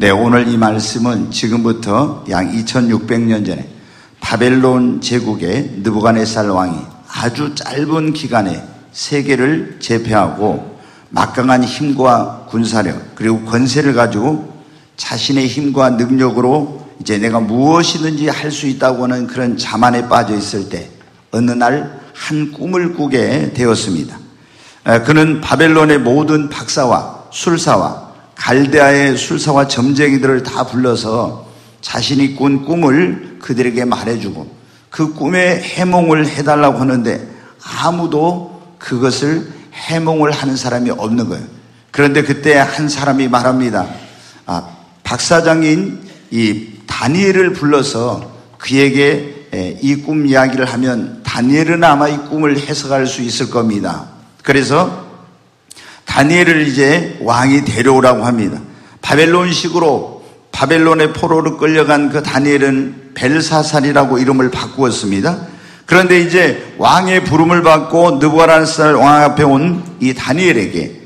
네, 오늘 이 말씀은 지금부터 약 2600년 전에 바벨론 제국의 느부갓네살 왕이 아주 짧은 기간에 세계를 제패하고 막강한 힘과 군사력 그리고 권세를 가지고 자신의 힘과 능력으로 이제 내가 무엇이든지 할 수 있다고 하는 그런 자만에 빠져 있을 때 어느 날 한 꿈을 꾸게 되었습니다. 그는 바벨론의 모든 박사와 술사와 갈대아의 술사와 점쟁이들을 다 불러서 자신이 꾼 꿈을 그들에게 말해주고 그 꿈의 해몽을 해달라고 하는데 아무도 그것을 해몽을 하는 사람이 없는 거예요. 그런데 그때 한 사람이 말합니다. 박사장인 이 다니엘을 불러서 그에게 이 꿈 이야기를 하면 다니엘은 아마 이 꿈을 해석할 수 있을 겁니다. 그래서 다니엘을 이제 왕이 데려오라고 합니다. 바벨론식으로 바벨론의 포로로 끌려간 그 다니엘은 벨사살이라고 이름을 바꾸었습니다. 그런데 이제 왕의 부름을 받고 느부갓네살 왕 앞에 온 이 다니엘에게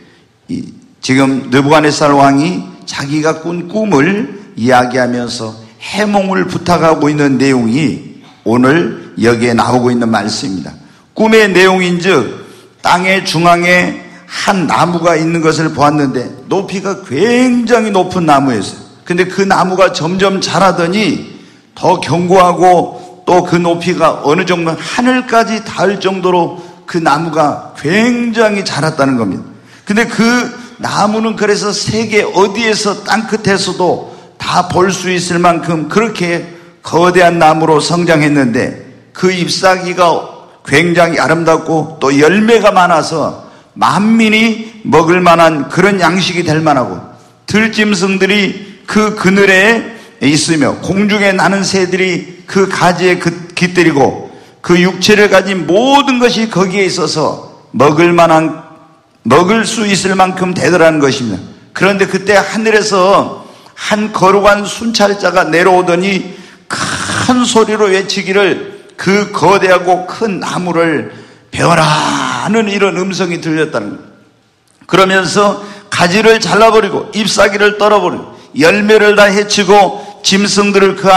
지금 느부갓네살 왕이 자기가 꾼 꿈을 이야기하면서 해몽을 부탁하고 있는 내용이 오늘 여기에 나오고 있는 말씀입니다. 꿈의 내용인즉 땅의 중앙에 한 나무가 있는 것을 보았는데 높이가 굉장히 높은 나무였어요. 근데 그 나무가 점점 자라더니 더 견고하고 또 그 높이가 어느 정도 하늘까지 닿을 정도로 그 나무가 굉장히 자랐다는 겁니다. 근데 그 나무는 그래서 세계 어디에서 땅끝에서도 다 볼 수 있을 만큼 그렇게 거대한 나무로 성장했는데 그 잎사귀가 굉장히 아름답고 또 열매가 많아서 만민이 먹을 만한 그런 양식이 될 만하고 들짐승들이 그 그늘에 있으며 공중에 나는 새들이 그 가지에 깃들이고 그 육체를 가진 모든 것이 거기에 있어서 먹을 수 있을 만큼 되더라는 것입니다. 그런데 그때 하늘에서 한 거룩한 순찰자가 내려오더니 큰 소리로 외치기를 그 거대하고 큰 나무를 베어라 하는 이런 음성이 들렸다는 거예요. 그러면서 가지를 잘라버리고 잎사귀를 떨어버리고 열매를 다 해치고 짐승들을 그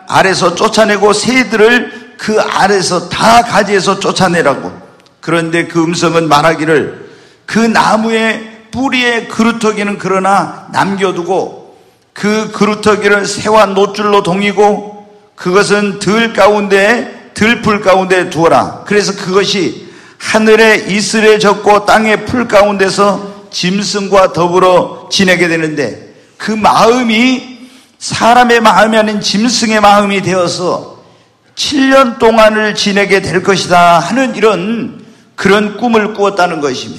아래서 쫓아내고 새들을 그 아래서 다 가지에서 쫓아내라고. 그런데 그 음성은 말하기를 그 나무의 뿌리의 그루터기는 그러나 남겨두고 그 그루터기를 새와 노줄로 동이고 그것은 들풀 가운데 두어라. 그래서 그것이 하늘의 이슬에 젖고 땅의 풀 가운데서 짐승과 더불어 지내게 되는데 그 마음이 사람의 마음이 아닌 짐승의 마음이 되어서 7년 동안을 지내게 될 것이다 하는 그런 꿈을 꾸었다는 것이며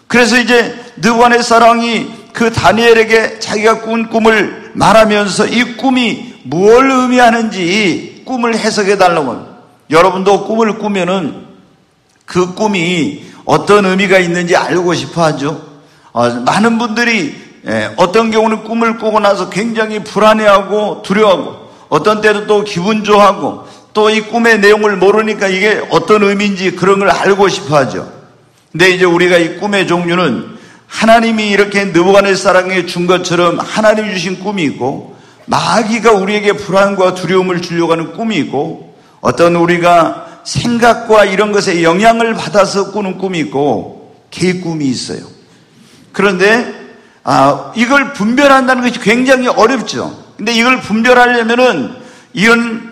그래서 이제 느부갓네살 왕이 그 다니엘에게 자기가 꾼 꿈을 말하면서 이 꿈이 뭘 의미하는지 꿈을 해석해 달라고 합니다. 여러분도 꿈을 꾸면은 그 꿈이 어떤 의미가 있는지 알고 싶어 하죠. 많은 분들이 어떤 경우는 꿈을 꾸고 나서 굉장히 불안해하고 두려워하고 어떤 때도 또 기분 좋아하고 또 이 꿈의 내용을 모르니까 이게 어떤 의미인지 그런 걸 알고 싶어 하죠. 근데 이제 우리가 이 꿈의 종류는 하나님이 이렇게 느부갓네살에게 준 것처럼 하나님이 주신 꿈이 있고 마귀가 우리에게 불안과 두려움을 주려고 하는 꿈이 있고 어떤 우리가 생각과 이런 것에 영향을 받아서 꾸는 꿈이 있고 개꿈이 있어요. 그런데 이걸 분별한다는 것이 굉장히 어렵죠. 근데 이걸 분별하려면은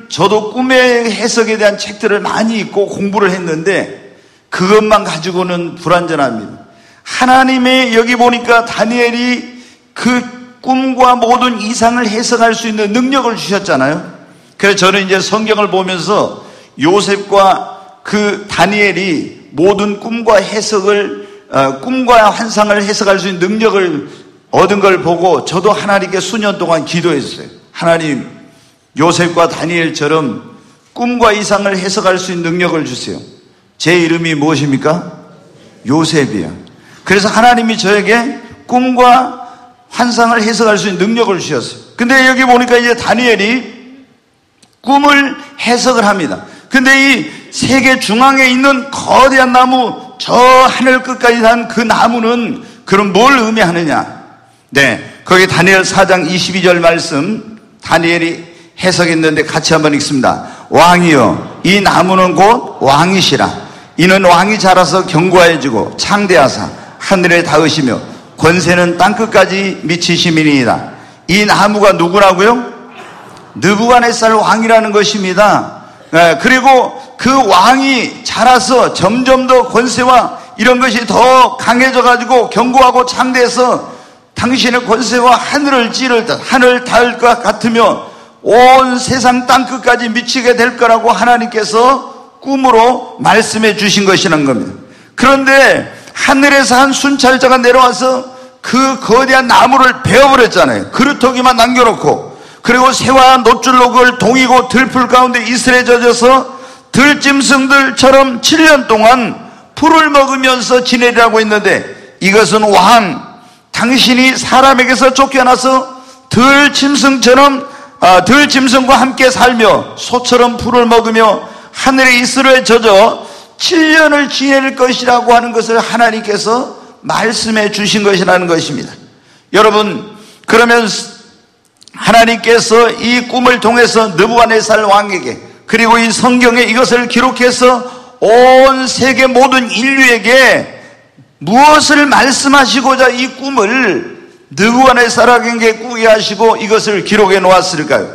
저도 꿈의 해석에 대한 책들을 많이 읽고 공부를 했는데 그것만 가지고는 불완전합니다. 하나님의 여기 보니까 다니엘이 그 꿈과 모든 이상을 해석할 수 있는 능력을 주셨잖아요. 그래서 저는 이제 성경을 보면서 요셉과 그 다니엘이 모든 꿈과 환상을 해석할 수 있는 능력을 얻은 걸 보고 저도 하나님께 수년 동안 기도했어요. 하나님, 요셉과 다니엘처럼 꿈과 이상을 해석할 수 있는 능력을 주세요. 제 이름이 무엇입니까? 요셉이야. 그래서 하나님이 저에게 꿈과 환상을 해석할 수 있는 능력을 주셨어요. 근데 여기 보니까 이제 다니엘이 꿈을 해석을 합니다. 근데 이 세계 중앙에 있는 거대한 나무, 저 하늘 끝까지 산 그 나무는 그럼 뭘 의미하느냐? 네, 거기 다니엘 4장 22절 말씀 다니엘이 해석했는데 같이 한번 읽습니다. 왕이여, 이 나무는 곧 왕이시라. 이는 왕이 자라서 견고해지고 창대하사 하늘에 닿으시며 권세는 땅끝까지 미치심이니이다. 이 나무가 누구라고요? 느부갓네살 왕이라는 것입니다. 그리고 그 왕이 자라서 점점 더 권세와 이런 것이 더 강해져 가지고 견고하고 창대해서 당신의 권세와 하늘을 찌를 듯 하늘 닿을 것 같으며 온 세상 땅끝까지 미치게 될 거라고 하나님께서 꿈으로 말씀해 주신 것이라는 겁니다. 그런데 하늘에서 한 순찰자가 내려와서 그 거대한 나무를 베어버렸잖아요. 그루터기만 남겨놓고, 그리고 새와 노줄로 그걸 동이고 들풀 가운데 이슬에 젖어서 들짐승들처럼 7년 동안 풀을 먹으면서 지내라고 했는데, 이것은 왕, 당신이 사람에게서 쫓겨나서 들짐승과 함께 살며 소처럼 풀을 먹으며 하늘의 이슬에 젖어 7년을 지낼 것이라고 하는 것을 하나님께서 말씀해 주신 것이라는 것입니다. 여러분, 그러면 하나님께서 이 꿈을 통해서 느부갓네살 왕에게, 그리고 이 성경에 이것을 기록해서 온 세계 모든 인류에게 무엇을 말씀하시고자 이 꿈을 느부갓네살에게 꾸게 하시고 이것을 기록해 놓았을까요?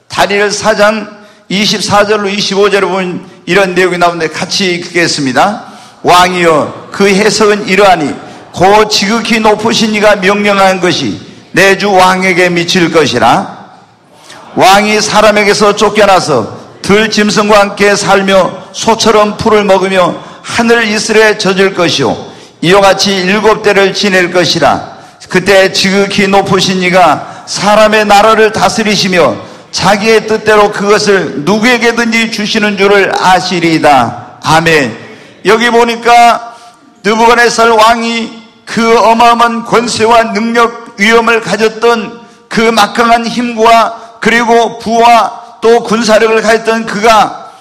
다니엘 4장 24절로 25절에 보면 이런 내용이 나오는데 같이 읽겠습니다. 왕이여, 그 해석은 이러하니 곧 지극히 높으신 이가 명령한 것이 내 주 왕에게 미칠 것이라. 왕이 사람에게서 쫓겨나서 들짐승과 함께 살며 소처럼 풀을 먹으며 하늘 이슬에 젖을 것이요 이와 같이 7대를 지낼 것이라. 그때 지극히 높으신 이가 사람의 나라를 다스리시며 자기의 뜻대로 그것을 누구에게든지 주시는 줄을 아시리이다. 아멘. 여기 보니까 느부갓네살 왕이 그 어마어마한 권세와 능력, 위엄을 가졌던 그 막강한 힘과 그리고 부와 또 군사력을 가졌던 그가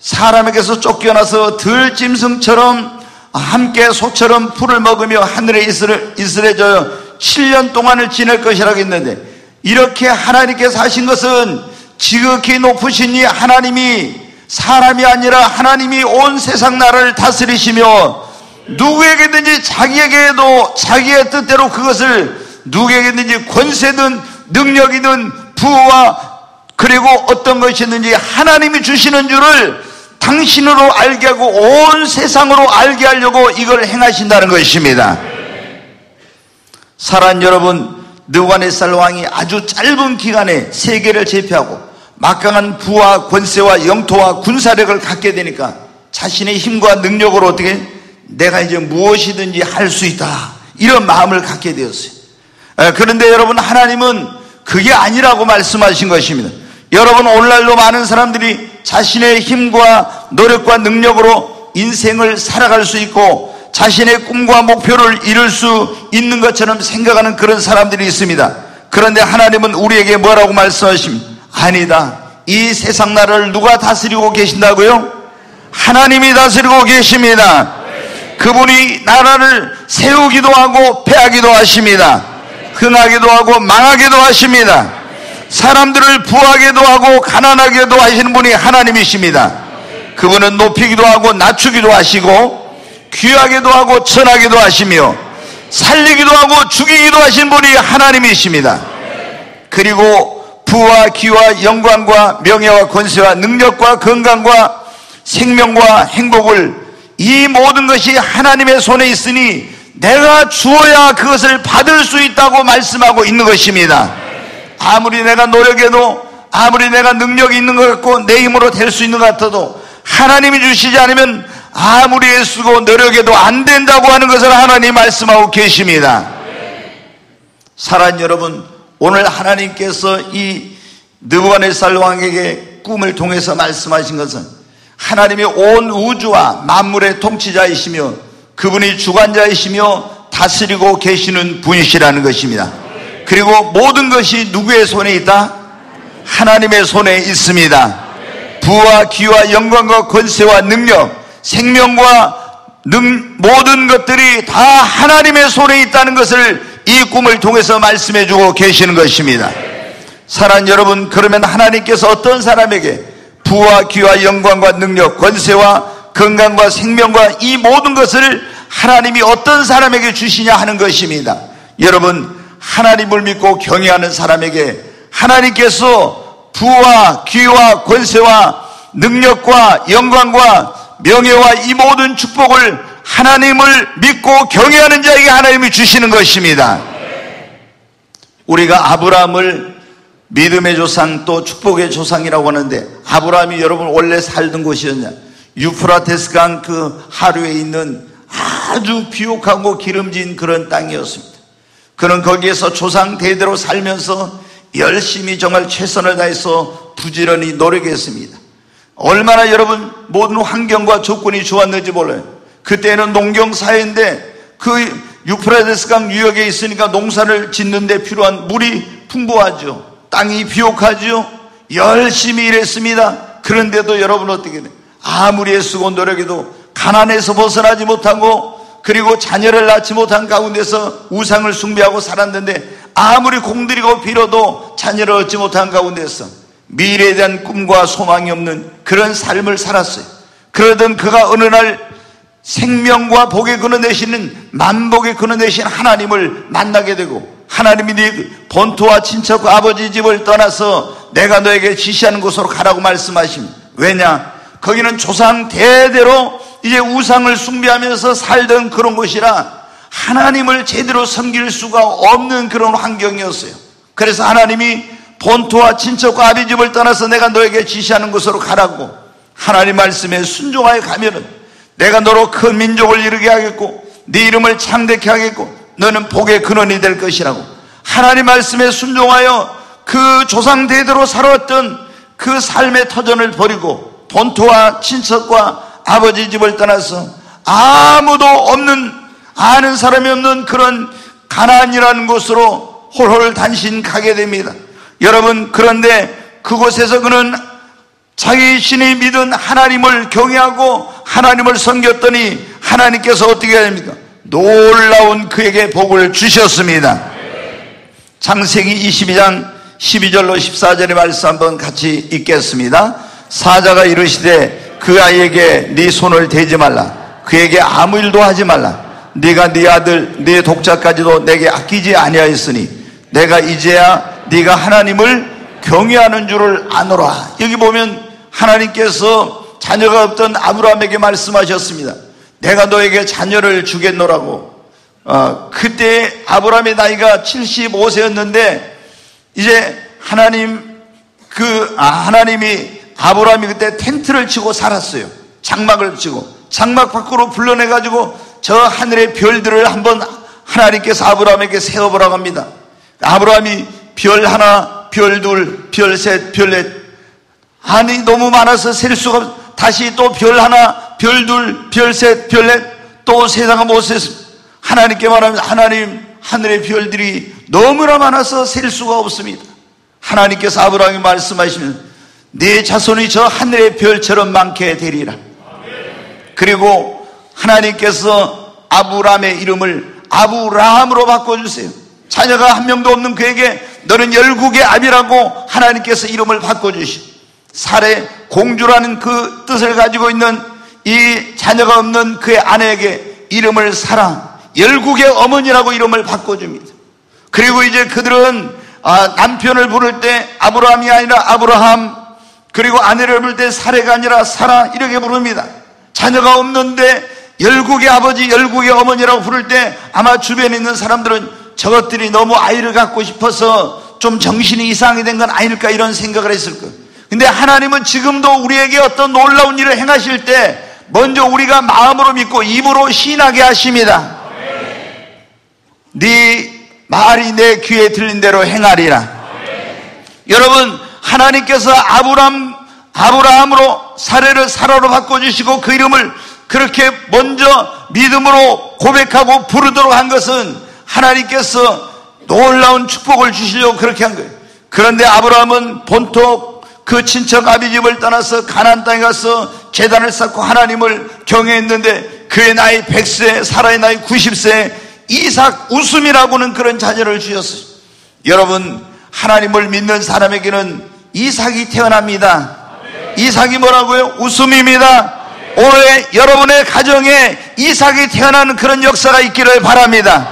사람에게서 쫓겨나서 들짐승처럼 함께 소처럼 풀을 먹으며 하늘의 이슬에 젖어 7년 동안을 지낼 것이라고 했는데, 이렇게 하나님께서 하신 것은 지극히 높으신 이 하나님이 사람이 아니라 하나님이 온 세상 나라를 다스리시며 누구에게든지 자기에게도 자기의 뜻대로 그것을 누구에게든지 권세든 능력이든 부와 그리고 어떤 것이든지 하나님이 주시는 줄을 당신으로 알게 하고 온 세상으로 알게 하려고 이걸 행하신다는 것입니다. 사랑하는 여러분, 느부갓네살 왕이 아주 짧은 기간에 세계를 제패하고 막강한 부와 권세와 영토와 군사력을 갖게 되니까 자신의 힘과 능력으로 어떻게 내가 이제 무엇이든지 할 수 있다, 이런 마음을 갖게 되었어요. 그런데 여러분, 하나님은 그게 아니라고 말씀하신 것입니다. 여러분, 오늘날도 많은 사람들이 자신의 힘과 노력과 능력으로 인생을 살아갈 수 있고 자신의 꿈과 목표를 이룰 수 있는 것처럼 생각하는 그런 사람들이 있습니다. 그런데 하나님은 우리에게 뭐라고 말씀하십니까? 아니다. 이 세상 나라를 누가 다스리고 계신다고요? 하나님이 다스리고 계십니다. 그분이 나라를 세우기도 하고 패하기도 하십니다. 흥하기도 하고 망하기도 하십니다. 사람들을 부하게도 하고 가난하게도 하시는 분이 하나님이십니다. 그분은 높이기도 하고 낮추기도 하시고 귀하게도 하고 천하게도 하시며 살리기도 하고 죽이기도 하신 분이 하나님이십니다. 그리고 부와 기와 영광과 명예와 권세와 능력과 건강과 생명과 행복을, 이 모든 것이 하나님의 손에 있으니 내가 주어야 그것을 받을 수 있다고 말씀하고 있는 것입니다. 아무리 내가 노력해도, 아무리 내가 능력이 있는 것 같고 내 힘으로 될 수 있는 것 같아도 하나님이 주시지 않으면 아무리 애쓰고 노력해도 안 된다고 하는 것을 하나님 말씀하고 계십니다. 사랑하는 여러분, 오늘 하나님께서 이 느부갓네살 왕에게 꿈을 통해서 말씀하신 것은 하나님이 온 우주와 만물의 통치자이시며 그분이 주관자이시며 다스리고 계시는 분이시라는 것입니다. 그리고 모든 것이 누구의 손에 있다? 하나님의 손에 있습니다. 부와 기와 영광과 권세와 능력, 생명과 모든 것들이 다 하나님의 손에 있다는 것을 이 꿈을 통해서 말씀해 주고 계시는 것입니다. 사랑하는 여러분, 그러면 하나님께서 어떤 사람에게 부와 귀와 영광과 능력, 권세와 건강과 생명과 이 모든 것을 하나님이 어떤 사람에게 주시냐 하는 것입니다. 여러분, 하나님을 믿고 경외하는 사람에게 하나님께서 부와 귀와 권세와 능력과 영광과 명예와 이 모든 축복을 하나님을 믿고 경외하는 자에게 하나님이 주시는 것입니다. 우리가 아브라함을 믿음의 조상 또 축복의 조상이라고 하는데, 아브라함이 여러분 원래 살던 곳이었냐? 유프라테스 강 그 하류에 있는 아주 비옥하고 기름진 그런 땅이었습니다. 그는 거기에서 조상 대대로 살면서 열심히 정말 최선을 다해서 부지런히 노력했습니다. 얼마나 여러분 모든 환경과 조건이 좋았는지 몰라요. 그때는 농경사회인데 그 유프라테스 강 유역에 있으니까 농사를 짓는 데 필요한 물이 풍부하죠. 땅이 비옥하죠. 열심히 일했습니다. 그런데도 여러분 어떻게 돼요? 아무리 애쓰고 노력해도 가난에서 벗어나지 못하고, 그리고 자녀를 낳지 못한 가운데서 우상을 숭배하고 살았는데, 아무리 공들이고 빌어도 자녀를 얻지 못한 가운데서 미래에 대한 꿈과 소망이 없는 그런 삶을 살았어요. 그러던 그가 어느 날 생명과 복의 근원 되시는, 만복의 근원 되신 하나님을 만나게 되고, 하나님이 네 본토와 친척과 아버지 집을 떠나서 내가 너에게 지시하는 곳으로 가라고 말씀하십니다. 왜냐? 거기는 조상 대대로 이제 우상을 숭배하면서 살던 그런 곳이라 하나님을 제대로 섬길 수가 없는 그런 환경이었어요. 그래서 하나님이 본토와 친척과 아버지 집을 떠나서 내가 너에게 지시하는 곳으로 가라고, 하나님 말씀에 순종하여 가면은 내가 너로 큰 민족을 이루게 하겠고 네 이름을 창대케 하겠고 너는 복의 근원이 될 것이라고, 하나님 말씀에 순종하여 그 조상 대대로 살아왔던 그 삶의 터전을 버리고 본토와 친척과 아버지 집을 떠나서 아무도 없는, 아는 사람이 없는 그런 가나안이라는 곳으로 홀홀단신 가게 됩니다. 여러분, 그런데 그곳에서 그는 자기 신이 믿은 하나님을 경외하고 하나님을 섬겼더니 하나님께서 어떻게 됩니까? 놀라운 그에게 복을 주셨습니다. 창세기 22장 12절로 14절의 말씀 한번 같이 읽겠습니다. 사자가 이르시되 그 아이에게 네 손을 대지 말라. 그에게 아무 일도 하지 말라. 네가 네 아들 네 독자까지도 내게 아끼지 아니하였으니 내가 이제야 네가 하나님을 경외하는 줄을 아노라. 여기 보면 하나님께서 자녀가 없던 아브라함에게 말씀하셨습니다. 내가 너에게 자녀를 주겠노라고. 그때 아브라함의 나이가 75세였는데 이제 하나님이 아브라함이 그때 텐트를 치고 살았어요. 장막을 치고 장막 밖으로 불러내가지고 저 하늘의 별들을 한번 하나님께서 아브라함에게 세워보라고 합니다. 아브라함이 별 하나, 별 둘, 별 셋, 별 넷, 아니 너무 많아서 셀 수가 없. 다시 또 별 하나, 별 둘, 별 셋, 별 넷, 또 세다가 못 셌습니다. 하나님께 말하면 하나님, 하늘의 별들이 너무나 많아서 셀 수가 없습니다. 하나님께서 아브라함에게 말씀하시면 네 자손이 저 하늘의 별처럼 많게 되리라. 그리고 하나님께서 아브라함의 이름을 아브라함으로 바꿔주세요. 자녀가 한 명도 없는 그에게 너는 열국의 아비라고 하나님께서 이름을 바꿔주시고, 사례 공주라는 그 뜻을 가지고 있는 이 자녀가 없는 그의 아내에게 이름을 사라, 열국의 어머니라고 이름을 바꿔줍니다. 그리고 이제 그들은 남편을 부를 때 아브라함이 아니라 아브라함, 그리고 아내를 부를 때 사례가 아니라 사라 이렇게 부릅니다. 자녀가 없는데 열국의 아버지, 열국의 어머니라고 부를 때 아마 주변에 있는 사람들은 저것들이 너무 아이를 갖고 싶어서 좀 정신이 이상하게 된 건 아닐까 이런 생각을 했을 거예요. 근데 하나님은 지금도 우리에게 어떤 놀라운 일을 행하실 때 먼저 우리가 마음으로 믿고 입으로 시인하게 하십니다. 네 말이 내 귀에 들린 대로 행하리라. 여러분, 하나님께서 아브라함으로 사례를 사라로 바꿔주시고 그 이름을 그렇게 먼저 믿음으로 고백하고 부르도록 한 것은 하나님께서 놀라운 축복을 주시려고 그렇게 한 거예요. 그런데 아브라함은 본토 그 친척 아비 집을 떠나서 가나안 땅에 가서 제단을 쌓고 하나님을 경외했는데 그의 나이 100세, 사라의 나이 90세, 이삭 웃음이라고는 그런 자녀를 주셨어요. 여러분, 하나님을 믿는 사람에게는 이삭이 태어납니다. 이삭이 뭐라고요? 웃음입니다. 올해 여러분의 가정에 이삭이 태어나는 그런 역사가 있기를 바랍니다.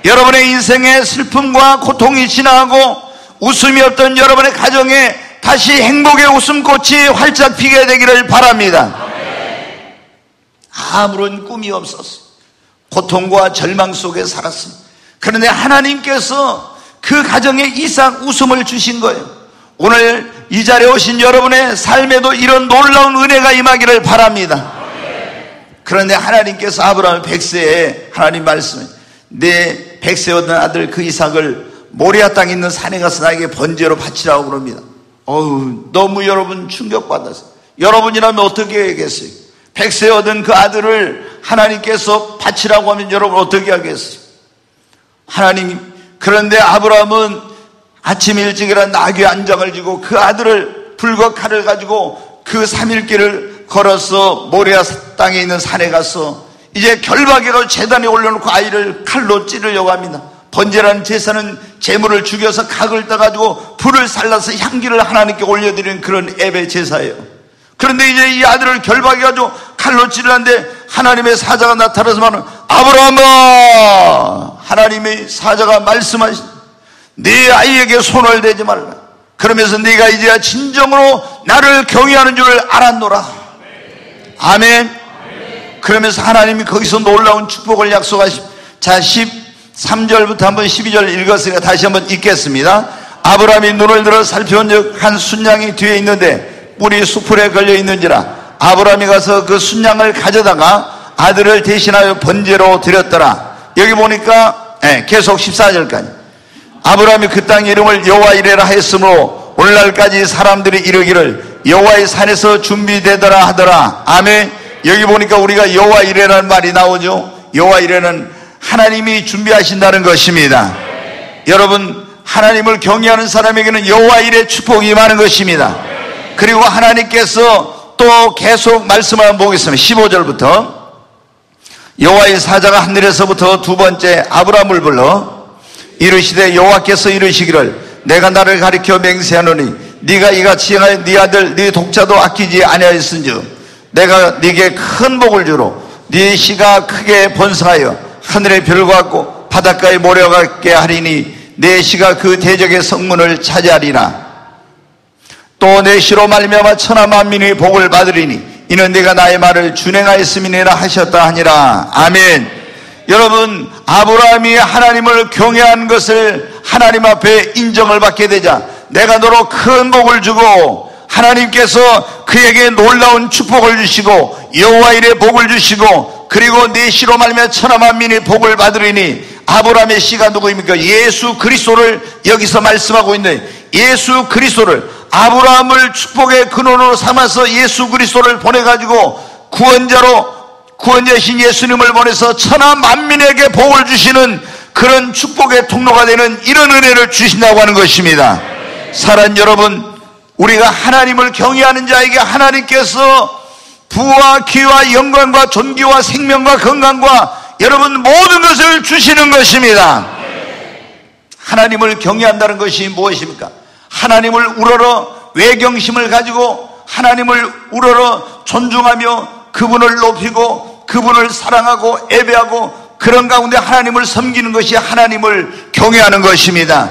여러분의 인생의 슬픔과 고통이 지나가고 웃음이 없던 여러분의 가정에 다시 행복의 웃음꽃이 활짝 피게 되기를 바랍니다. 아무런 꿈이 없었어요. 고통과 절망 속에 살았습니다. 그런데 하나님께서 그 가정에 이삭 웃음을 주신 거예요. 오늘 이 자리에 오신 여러분의 삶에도 이런 놀라운 은혜가 임하기를 바랍니다. 그런데 하나님께서 아브라함 100세에 하나님 말씀에 내 100세 얻은 아들 그 이삭을 모리아 땅에 있는 산에 가서 나에게 번제로 바치라고 그럽니다. 너무 여러분 충격받았어요. 여러분이라면 어떻게 하겠어요? 100세 얻은 그 아들을 하나님께서 바치라고 하면 여러분 어떻게 하겠어요? 하나님, 그런데 아브라함은 아침 일찍이라 나귀 안장을 지고 그 아들을 불과 칼을 가지고 그 3일길을 걸어서 모리아 땅에 있는 산에 가서 이제 결박으로 제단에 올려놓고 아이를 칼로 찌르려고 합니다. 번제라는 제사는 제물을 죽여서 각을 떠가지고 불을 살라서 향기를 하나님께 올려드리는 그런 예배 제사예요. 그런데 이제 이 아들을 결박해가지고 칼로 찌르는데 하나님의 사자가 나타나서 말하는, 아브라함아, 하나님의 사자가 말씀하신, 네 아이에게 손을 대지 말라. 그러면서 네가 이제야 진정으로 나를 경외하는 줄을 알았노라. 아멘. 그러면서 하나님이 거기서 놀라운 축복을 약속하십. 자, 13절부터 한번 12절 읽었으니까 다시 한번 읽겠습니다. 아브라함이 눈을 들어 살펴본즉 한 순양이 뒤에 있는데 뿔이 수풀에 걸려 있는지라 아브라함이 가서 그 순양을 가져다가 아들을 대신하여 번제로 드렸더라. 여기 보니까 계속 14절까지 아브라함이 그 땅 이름을 여호와 이레라 했으므로 오늘날까지 사람들이 이르기를 여호와의 산에서 준비되더라 하더라. 아멘. 여기 보니까 우리가 여호와 이레라는 말이 나오죠. 여호와 이레는 하나님이 준비하신다는 것입니다. 여러분, 하나님을 경외하는 사람에게는 여호와 이레 축복이 임하는 것입니다. 그리고 하나님께서 또 계속 말씀을 한번 보겠습니다. 15절부터 여호와의 사자가 하늘에서부터 두 번째 아브라함을 불러 이르시되 여호와께서 이르시기를 내가 나를 가리켜 맹세하노니 네가 이같이 행하여 네 아들 네 독자도 아끼지 아니하였은즉 내가 네게 큰 복을 주로 네 씨가 크게 번성하여 하늘의 별과 같고 바닷가의 모래와 같게 하리니 내 씨가 그 대적의 성문을 차지하리라. 또 내 씨로 말미암아 천하 만민의 복을 받으리니 이는 내가 나의 말을 준행하였음이니라 하셨다 하니라. 아멘. 여러분, 아브라함이 하나님을 경외한 것을 하나님 앞에 인정을 받게 되자 내가 너로 큰 복을 주고 하나님께서 그에게 놀라운 축복을 주시고 여호와 이레 복을 주시고 그리고 네 씨로 말미암아 천하 만민이 복을 받으리니 아브라함의 씨가 누구입니까? 예수 그리스도를 여기서 말씀하고 있는데 예수 그리스도를 아브라함을 축복의 근원으로 삼아서 예수 그리스도를 보내가지고 구원자신 예수님을 보내서 천하 만민에게 복을 주시는 그런 축복의 통로가 되는 이런 은혜를 주신다고 하는 것입니다. 사랑하는 여러분, 우리가 하나님을 경외하는 자에게 하나님께서 부와 기와 영광과 존귀와 생명과 건강과 여러분 모든 것을 주시는 것입니다. 하나님을 경외한다는 것이 무엇입니까? 하나님을 우러러 외경심을 가지고 하나님을 우러러 존중하며 그분을 높이고 그분을 사랑하고 예배하고 그런 가운데 하나님을 섬기는 것이 하나님을 경외하는 것입니다.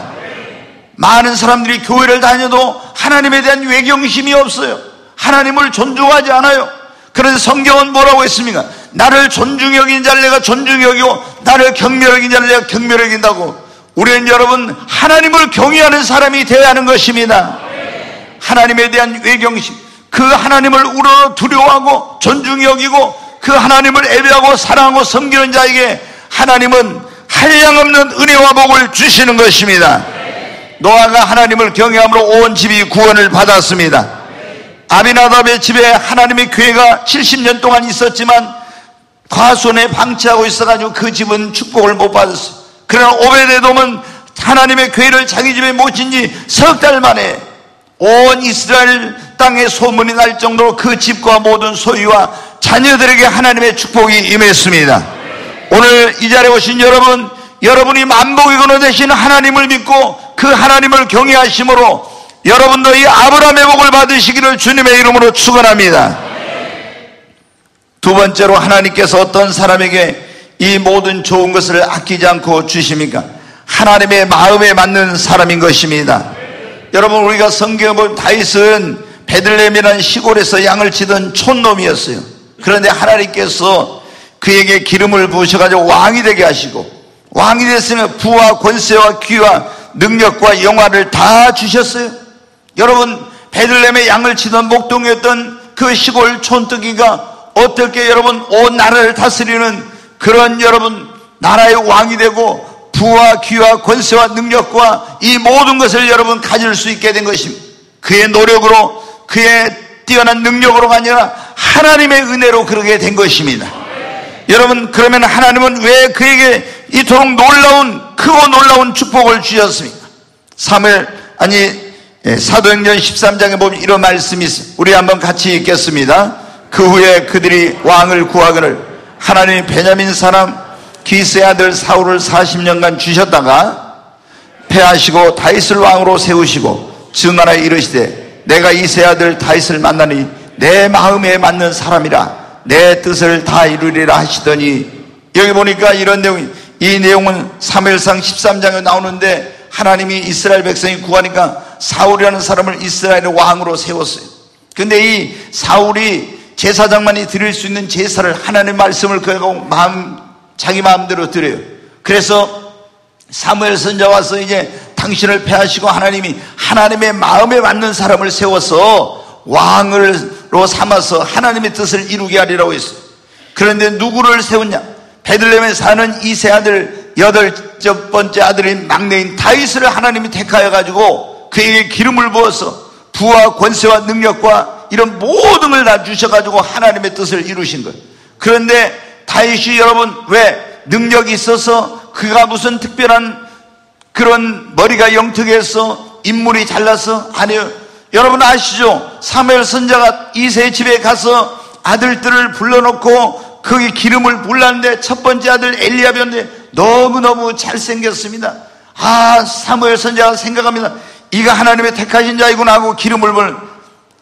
많은 사람들이 교회를 다녀도 하나님에 대한 외경심이 없어요. 하나님을 존중하지 않아요. 그런데 성경은 뭐라고 했습니까? 나를 존중히 여긴 자를 내가 존중히 여기고 나를 경멸히 여긴 자를 내가 경멸히 여긴다고. 우리는 여러분 하나님을 경외하는 사람이 되어야 하는 것입니다. 하나님에 대한 외경심, 그 하나님을 우러러 두려워하고 존중히 여기고 그 하나님을 예배하고 사랑하고 섬기는 자에게 하나님은 한량없는 은혜와 복을 주시는 것입니다. 노아가 하나님을 경외함으로 온 집이 구원을 받았습니다. 아비나답의 집에 하나님의 교회가 70년 동안 있었지만 과손에 방치하고 있어가지고 그 집은 축복을 못 받았어요. 그러나 오베데돔은 하나님의 교회를 자기 집에 모신 지 석 달 만에 온 이스라엘 땅에 소문이 날 정도로 그 집과 모든 소유와 자녀들에게 하나님의 축복이 임했습니다. 오늘 이 자리에 오신 여러분, 여러분이 만복의 근원 되신 하나님을 믿고 그 하나님을 경외하심으로 여러분도 이 아브라함의 복을 받으시기를 주님의 이름으로 축원합니다. 두 번째로, 하나님께서 어떤 사람에게 이 모든 좋은 것을 아끼지 않고 주십니까? 하나님의 마음에 맞는 사람인 것입니다. 여러분, 우리가 성경을 보면 다윗은 베들레헴이라는 시골에서 양을 치던 촌놈이었어요. 그런데 하나님께서 그에게 기름을 부으셔가지고 왕이 되게 하시고, 왕이 됐으면 부와 권세와 귀와 능력과 영화를 다 주셨어요. 여러분, 베들레헴에 양을 치던 목동이었던 그 시골 촌뜨기가 어떻게 여러분 온 나라를 다스리는 그런 여러분 나라의 왕이 되고 부와 귀와 권세와 능력과 이 모든 것을 여러분 가질 수 있게 된 것입니다. 그의 노력으로, 그의 뛰어난 능력으로가 아니라 하나님의 은혜로 그러게 된 것입니다. 여러분, 그러면 하나님은 왜 그에게 이토록 크고 놀라운 축복을 주셨습니까? 사도행전 13장에 보면 이런 말씀이 있어요. 우리 한번 같이 읽겠습니다. 그 후에 그들이 왕을 구하기를 하나님이 베냐민 사람 기스의 아들 사울을 40년간 주셨다가 패하시고 다윗을 왕으로 세우시고 주나라에 이르시되 내가 이새의 아들 다윗을 만나니 내 마음에 맞는 사람이라 내 뜻을 다 이루리라 하시더니, 여기 보니까 이런 내용이, 이 내용은 사무엘상 13장에 나오는데 하나님이 이스라엘 백성이 구하니까 사울이라는 사람을 이스라엘의 왕으로 세웠어요. 근데 이 사울이 제사장만이 드릴 수 있는 제사를 하나님의 말씀을 그하고 자기 마음대로 드려요. 그래서 사무엘 선지자 와서 이제 당신을 패하시고 하나님이 하나님의 마음에 맞는 사람을 세워서 왕으로 삼아서 하나님의 뜻을 이루게 하리라고 했어요. 그런데 누구를 세웠냐? 베들레헴에 사는 이새 아들, 8번째 아들인 막내인 다윗을 하나님이 택하여 가지고 그에게 기름을 부어서 부와 권세와 능력과 이런 모든 걸 다 주셔가지고 하나님의 뜻을 이루신 거예요. 그런데 다윗이 여러분 왜 능력이 있어서, 그가 무슨 특별한 그런 머리가 영특해서 인물이 잘나서? 아니요. 여러분 아시죠? 사무엘 선지자가 이새의 집에 가서 아들들을 불러놓고 거기 기름을 불렀는데 첫 번째 아들 엘리야였는데 너무너무 잘생겼습니다. 사무엘 선지자가 생각합니다. 이가 하나님의 택하신 자이구나 하고 기름을 불.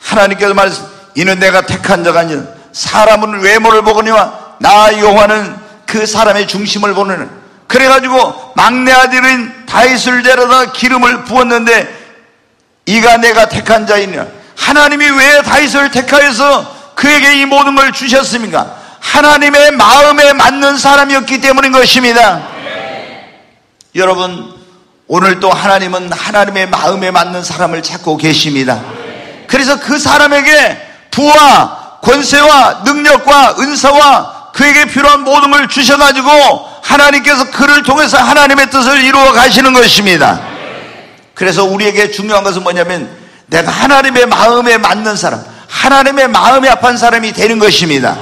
하나님께서 말씀, 이는 내가 택한 자가 아니라 사람은 외모를 보거니와 나 여호와는 그 사람의 중심을 보느니라. 그래가지고 막내 아들인 다윗을 데려다 기름을 부었는데 이가 내가 택한 자이니라. 하나님이 왜 다윗을 택하여서 그에게 이 모든 걸 주셨습니까? 하나님의 마음에 맞는 사람이었기 때문인 것입니다. 여러분, 오늘 또 하나님은 하나님의 마음에 맞는 사람을 찾고 계십니다. 그래서 그 사람에게 부와 권세와 능력과 은사와 그에게 필요한 모든 걸 주셔가지고 하나님께서 그를 통해서 하나님의 뜻을 이루어 가시는 것입니다. 그래서 우리에게 중요한 것은 뭐냐면 내가 하나님의 마음에 맞는 사람, 하나님의 마음에 합한 사람이 되는 것입니다.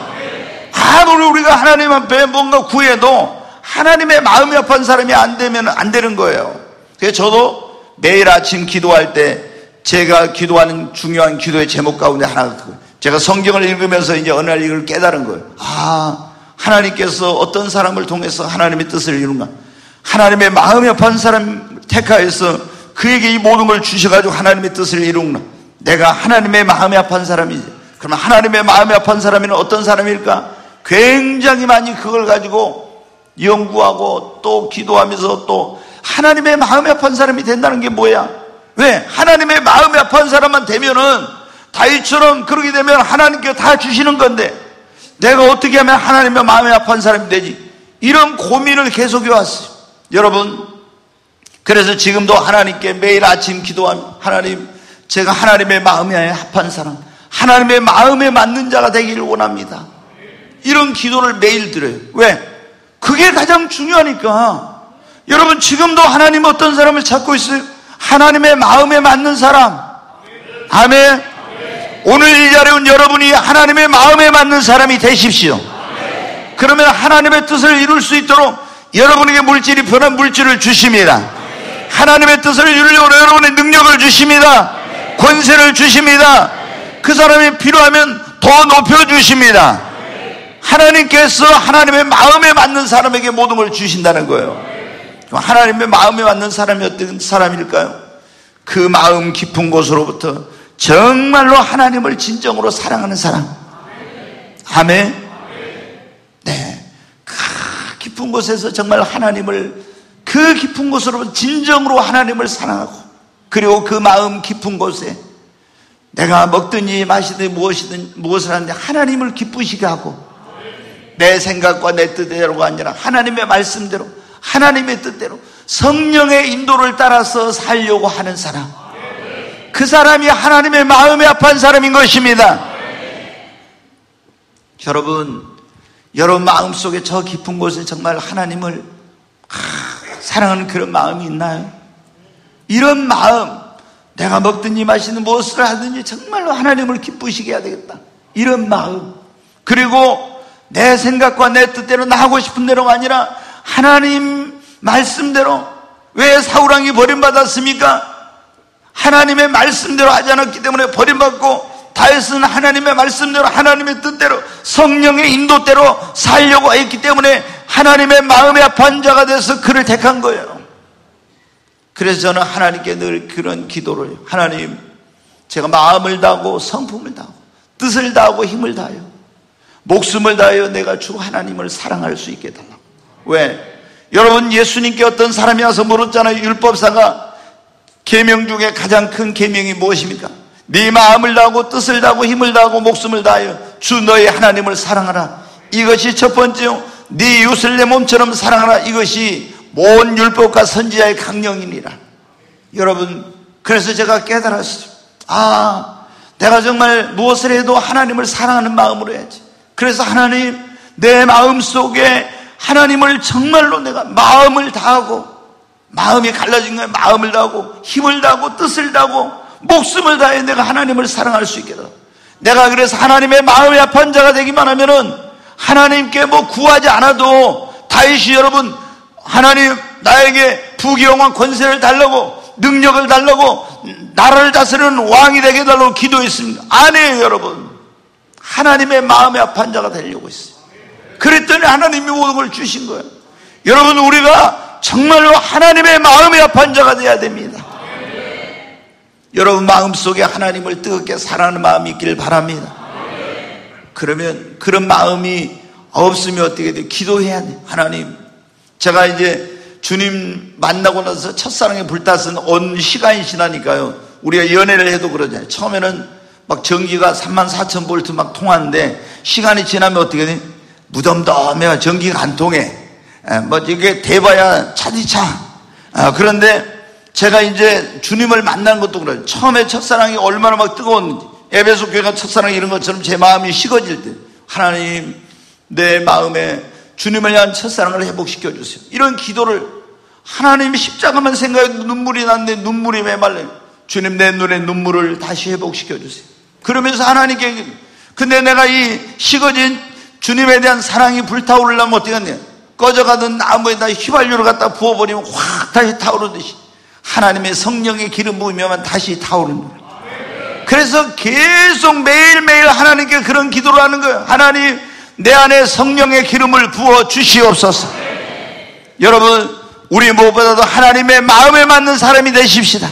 아무리 우리가 하나님 앞에 뭔가 구해도 하나님의 마음에 합한 사람이 안 되면 안 되는 거예요. 그래서 저도 매일 아침 기도할 때 제가 기도하는 중요한 기도의 제목 가운데 하나가 그거예요. 제가 성경을 읽으면서 이제 어느 날 이걸 깨달은 거예요. 하나님께서 어떤 사람을 통해서 하나님의 뜻을 이룬가? 하나님의 마음에 합한 사람 택하여서 그에게 이 모든 걸 주셔가지고 하나님의 뜻을 이룬다. 내가 하나님의 마음에 합한 사람이지. 그러면 하나님의 마음에 합한 사람은 어떤 사람일까? 굉장히 많이 그걸 가지고 연구하고 또 기도하면서 또 하나님의 마음에 합한 사람이 된다는 게 뭐야? 왜? 하나님의 마음에 합한 사람만 되면은 다윗처럼 그러게 되면 하나님께 다 주시는 건데 내가 어떻게 하면 하나님의 마음에 합한 사람이 되지? 이런 고민을 계속 해왔어요. 여러분, 그래서 지금도 하나님께 매일 아침 기도하면 하나님, 제가 하나님의 마음에 합한 사람, 하나님의 마음에 맞는 자가 되기를 원합니다. 이런 기도를 매일 드려요. 왜? 그게 가장 중요하니까. 여러분, 지금도 하나님 어떤 사람을 찾고 있어요? 하나님의 마음에 맞는 사람. 아멘. 오늘 이 자리에 온 여러분이 하나님의 마음에 맞는 사람이 되십시오. 그러면 하나님의 뜻을 이룰 수 있도록 여러분에게 물질이 변한 물질을 주십니다. 하나님의 뜻을 이루려고 여러분의 능력을 주십니다. 권세를 주십니다. 그 사람이 필요하면 더 높여주십니다. 하나님께서 하나님의 마음에 맞는 사람에게 모든 걸 주신다는 거예요. 하나님의 마음에 맞는 사람이 어떤 사람일까요? 그 마음 깊은 곳으로부터 정말로 하나님을 진정으로 사랑하는 사람. 아멘. 네, 그 깊은 곳에서 정말 하나님을, 그 깊은 곳으로부터 진정으로 하나님을 사랑하고, 그리고 그 마음 깊은 곳에 내가 먹든지 마시든 무엇을 하는데 하나님을 기쁘시게 하고, 내 생각과 내 뜻대로가 아니라 하나님의 말씀대로, 하나님의 뜻대로 성령의 인도를 따라서 살려고 하는 사람, 그 사람이 하나님의 마음에 합한 사람인 것입니다. 여러분 마음속에 저 깊은 곳에 정말 하나님을 사랑하는 그런 마음이 있나요? 이런 마음, 내가 먹든지 마시든 무엇을 하든지 정말로 하나님을 기쁘시게 해야 되겠다, 이런 마음, 그리고 내 생각과 내 뜻대로 나 하고 싶은 대로가 아니라 하나님 말씀대로. 왜 사울왕이 버림받았습니까? 하나님의 말씀대로 하지 않았기 때문에 버림받고, 다윗은 하나님의 말씀대로, 하나님의 뜻대로, 성령의 인도대로 살려고 했기 때문에 하나님의 마음에 합한 자가 돼서 그를 택한 거예요. 그래서 저는 하나님께 늘 그런 기도를, 하나님, 제가 마음을 다하고 성품을 다하고 뜻을 다하고 힘을 다하여 목숨을 다하여 내가 주 하나님을 사랑할 수 있게 해달라고. 왜? 여러분, 예수님께 어떤 사람이 와서 물었잖아요. 율법사가 계명 중에 가장 큰 계명이 무엇입니까? 네 마음을 다하고 뜻을 다하고 힘을 다하고 목숨을 다하여 주 너의 하나님을 사랑하라. 이것이 첫 번째요. 네 이웃을 내 몸처럼 사랑하라. 이것이 모든 율법과 선지자의 강령이니라. 여러분, 그래서 제가 깨달았어요. 내가 정말 무엇을 해도 하나님을 사랑하는 마음으로 해야지. 그래서 하나님, 내 마음속에 하나님을 정말로 내가 마음을 다하고, 마음이 갈라진 거예요. 마음을 다하고 힘을 다하고 뜻을 다하고 목숨을 다해 내가 하나님을 사랑할 수 있게. 내가 그래서 하나님의 마음에 합한 자가 되기만 하면은 하나님께 뭐 구하지 않아도, 다윗이 여러분, 하나님 나에게 부귀영화 권세를 달라고, 능력을 달라고, 나라를 다스리는 왕이 되게 해달라고 기도했습니다. 아니에요. 여러분, 하나님의 마음에 합한 자가 되려고 했어요. 그랬더니 하나님이 모든 걸 주신 거예요. 여러분, 우리가 정말로 하나님의 마음에 합한 자가 되어야 됩니다. 여러분 마음속에 하나님을 뜨겁게 사랑하는 마음이 있기를 바랍니다. 그러면 그런 마음이 없으면 어떻게 돼요? 기도해야 돼요. 하나님, 제가 이제 주님 만나고 나서 첫사랑에 불탔은 온 시간이 지나니까요, 우리가 연애를 해도 그러잖아요. 처음에는 막 전기가 34,000V 막 통하는데 시간이 지나면 어떻게 돼? 무덤덤해가 전기가 안 통해. 뭐 이게 대봐야 차디차. 그런데 제가 이제 주님을 만난 것도 그래요. 처음에 첫사랑이 얼마나 막 뜨거웠는지, 에베소 교회가 첫사랑 이런 것처럼 제 마음이 식어질 때, 하나님, 내 마음에 주님을 향한 첫사랑을 회복시켜 주세요. 이런 기도를, 하나님이 십자가만 생각해도 눈물이 났는데 눈물이 메말라요. 주님, 내 눈에 눈물을 다시 회복시켜 주세요. 그러면서 하나님께, 근데 내가 이 식어진 주님에 대한 사랑이 불타오르려면 어떻게 하냐? 꺼져가던 나무에다 휘발유를 갖다 부어버리면 확 다시 타오르듯이 하나님의 성령의 기름 부으면 다시 타오르는 거예요. 그래서 계속 매일매일 하나님께 그런 기도를 하는 거예요. 하나님, 내 안에 성령의 기름을 부어 주시옵소서. 여러분, 우리 무엇보다도 하나님의 마음에 맞는 사람이 되십시다.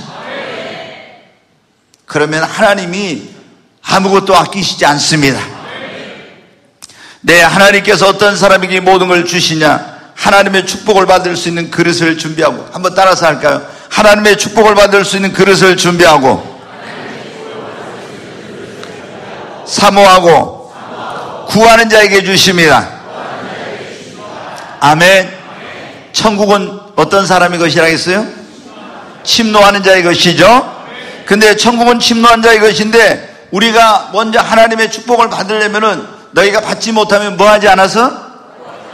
그러면 하나님이 아무것도 아끼시지 않습니다. 네, 하나님께서 어떤 사람에게 모든 걸 주시냐? 하나님의 축복을 받을 수 있는 그릇을 준비하고, 한번 따라서 할까요? 하나님의 축복을 받을 수 있는 그릇을 준비하고, 사모하고 구하는 자에게 주십니다. 아멘. 천국은 어떤 사람의 것이라 했어요? 침노하는 자의 것이죠. 근데 천국은 침노한 자의 것인데, 우리가 먼저 하나님의 축복을 받으려면은 너희가 받지 못하면 뭐 하지 않아서?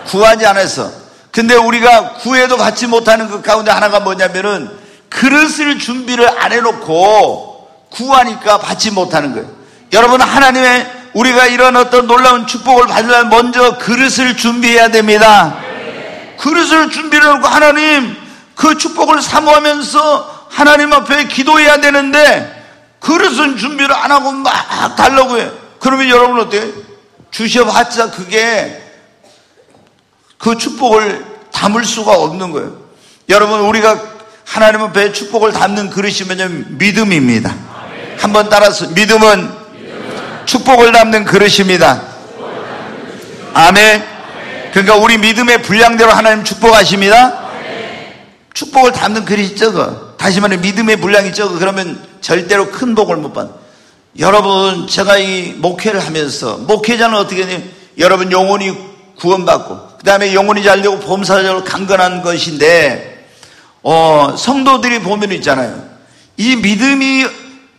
구하지 않아서. 근데 우리가 구해도 받지 못하는 그 가운데 하나가 뭐냐면은 그릇을 준비를 안 해놓고 구하니까 받지 못하는 거예요. 여러분, 하나님의, 우리가 이런 어떤 놀라운 축복을 받으려면 먼저 그릇을 준비해야 됩니다. 그릇을 준비를 해놓고 하나님, 그 축복을 사모하면서 하나님 앞에 기도해야 되는데 그릇은 준비를 안 하고 막 달라고 해요. 그러면 여러분 어때요? 주셔봤자 그게 그 축복을 담을 수가 없는 거예요. 여러분, 우리가 하나님 앞에 축복을 담는 그릇이 뭐냐면 믿음입니다. 한번 따라서, 믿음은 축복을 담는 그릇입니다. 아멘. 그러니까 우리 믿음의 분량대로 하나님 축복하십니다. 축복을 담는 그릇이 적어. 다시 말해, 믿음의 분량이 적어. 그러면 절대로 큰 복을 못 받아. 여러분, 제가 이 목회를 하면서, 목회자는 어떻게 해야 돼요? 여러분, 영혼이 구원받고, 그 다음에 영혼이 잘되고 범사적으로 강건한 것인데, 성도들이 보면 있잖아요. 이 믿음이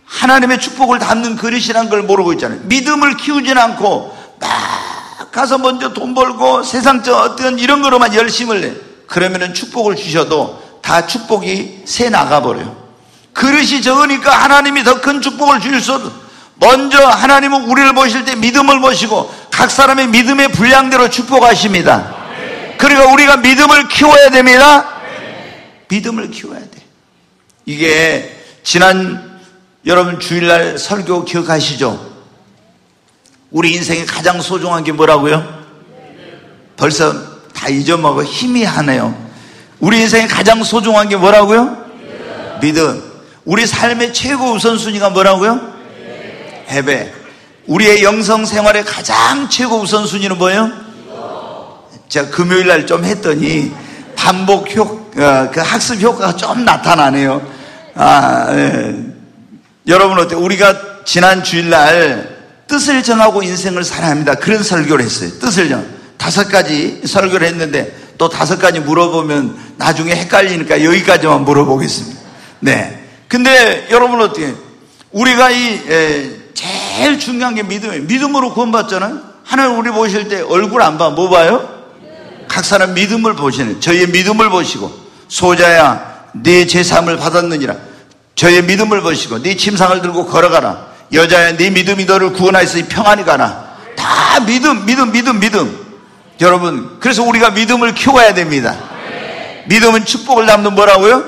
하나님의 축복을 담는 그릇이란 걸 모르고 있잖아요. 믿음을 키우진 않고 막 가서 먼저 돈 벌고 세상적 어떤 이런 거로만 열심을 내. 그러면은 축복을 주셔도 다 축복이 새 나가버려요. 그릇이 적으니까 하나님이 더 큰 축복을 주셔도, 먼저 하나님은 우리를 보실 때 믿음을 보시고 각 사람의 믿음의 분량대로 축복하십니다. 그러니까 우리가 믿음을 키워야 됩니다. 믿음을 키워야 돼. 이게 지난 여러분 주일날 설교 기억하시죠? 우리 인생에 가장 소중한 게 뭐라고요? 벌써 다 잊어먹어. 희미하네요. 우리 인생에 가장 소중한 게 뭐라고요? 믿음. 우리 삶의 최고 우선순위가 뭐라고요? 예배. 우리의 영성 생활의 가장 최고 우선순위는 뭐예요? 제가 금요일날 좀 했더니 반복 그 학습 효과가 좀 나타나네요. 여러분 어때요? 우리가 지난 주일날 뜻을 정하고 인생을 살아야 합니다. 그런 설교를 했어요. 뜻을 정하고 5가지 설교를 했는데 또 5가지 물어보면 나중에 헷갈리니까 여기까지만 물어보겠습니다. 네. 근데 여러분 어때요? 우리가 제일 중요한 게 믿음이에요. 믿음으로 구원받잖아요. 하나님 우리 보실 때 얼굴 안 봐. 뭐 봐요? 각 사람 믿음을 보시는, 저희의 믿음을 보시고, 소자야 네 제사함을 받았느니라. 저의 믿음을 보시고 네 침상을 들고 걸어가라. 여자야 네 믿음이 너를 구원하였으니 평안히 가라. 다 믿음. 여러분, 그래서 우리가 믿음을 키워야 됩니다. 믿음은 축복을 담는 뭐라고요?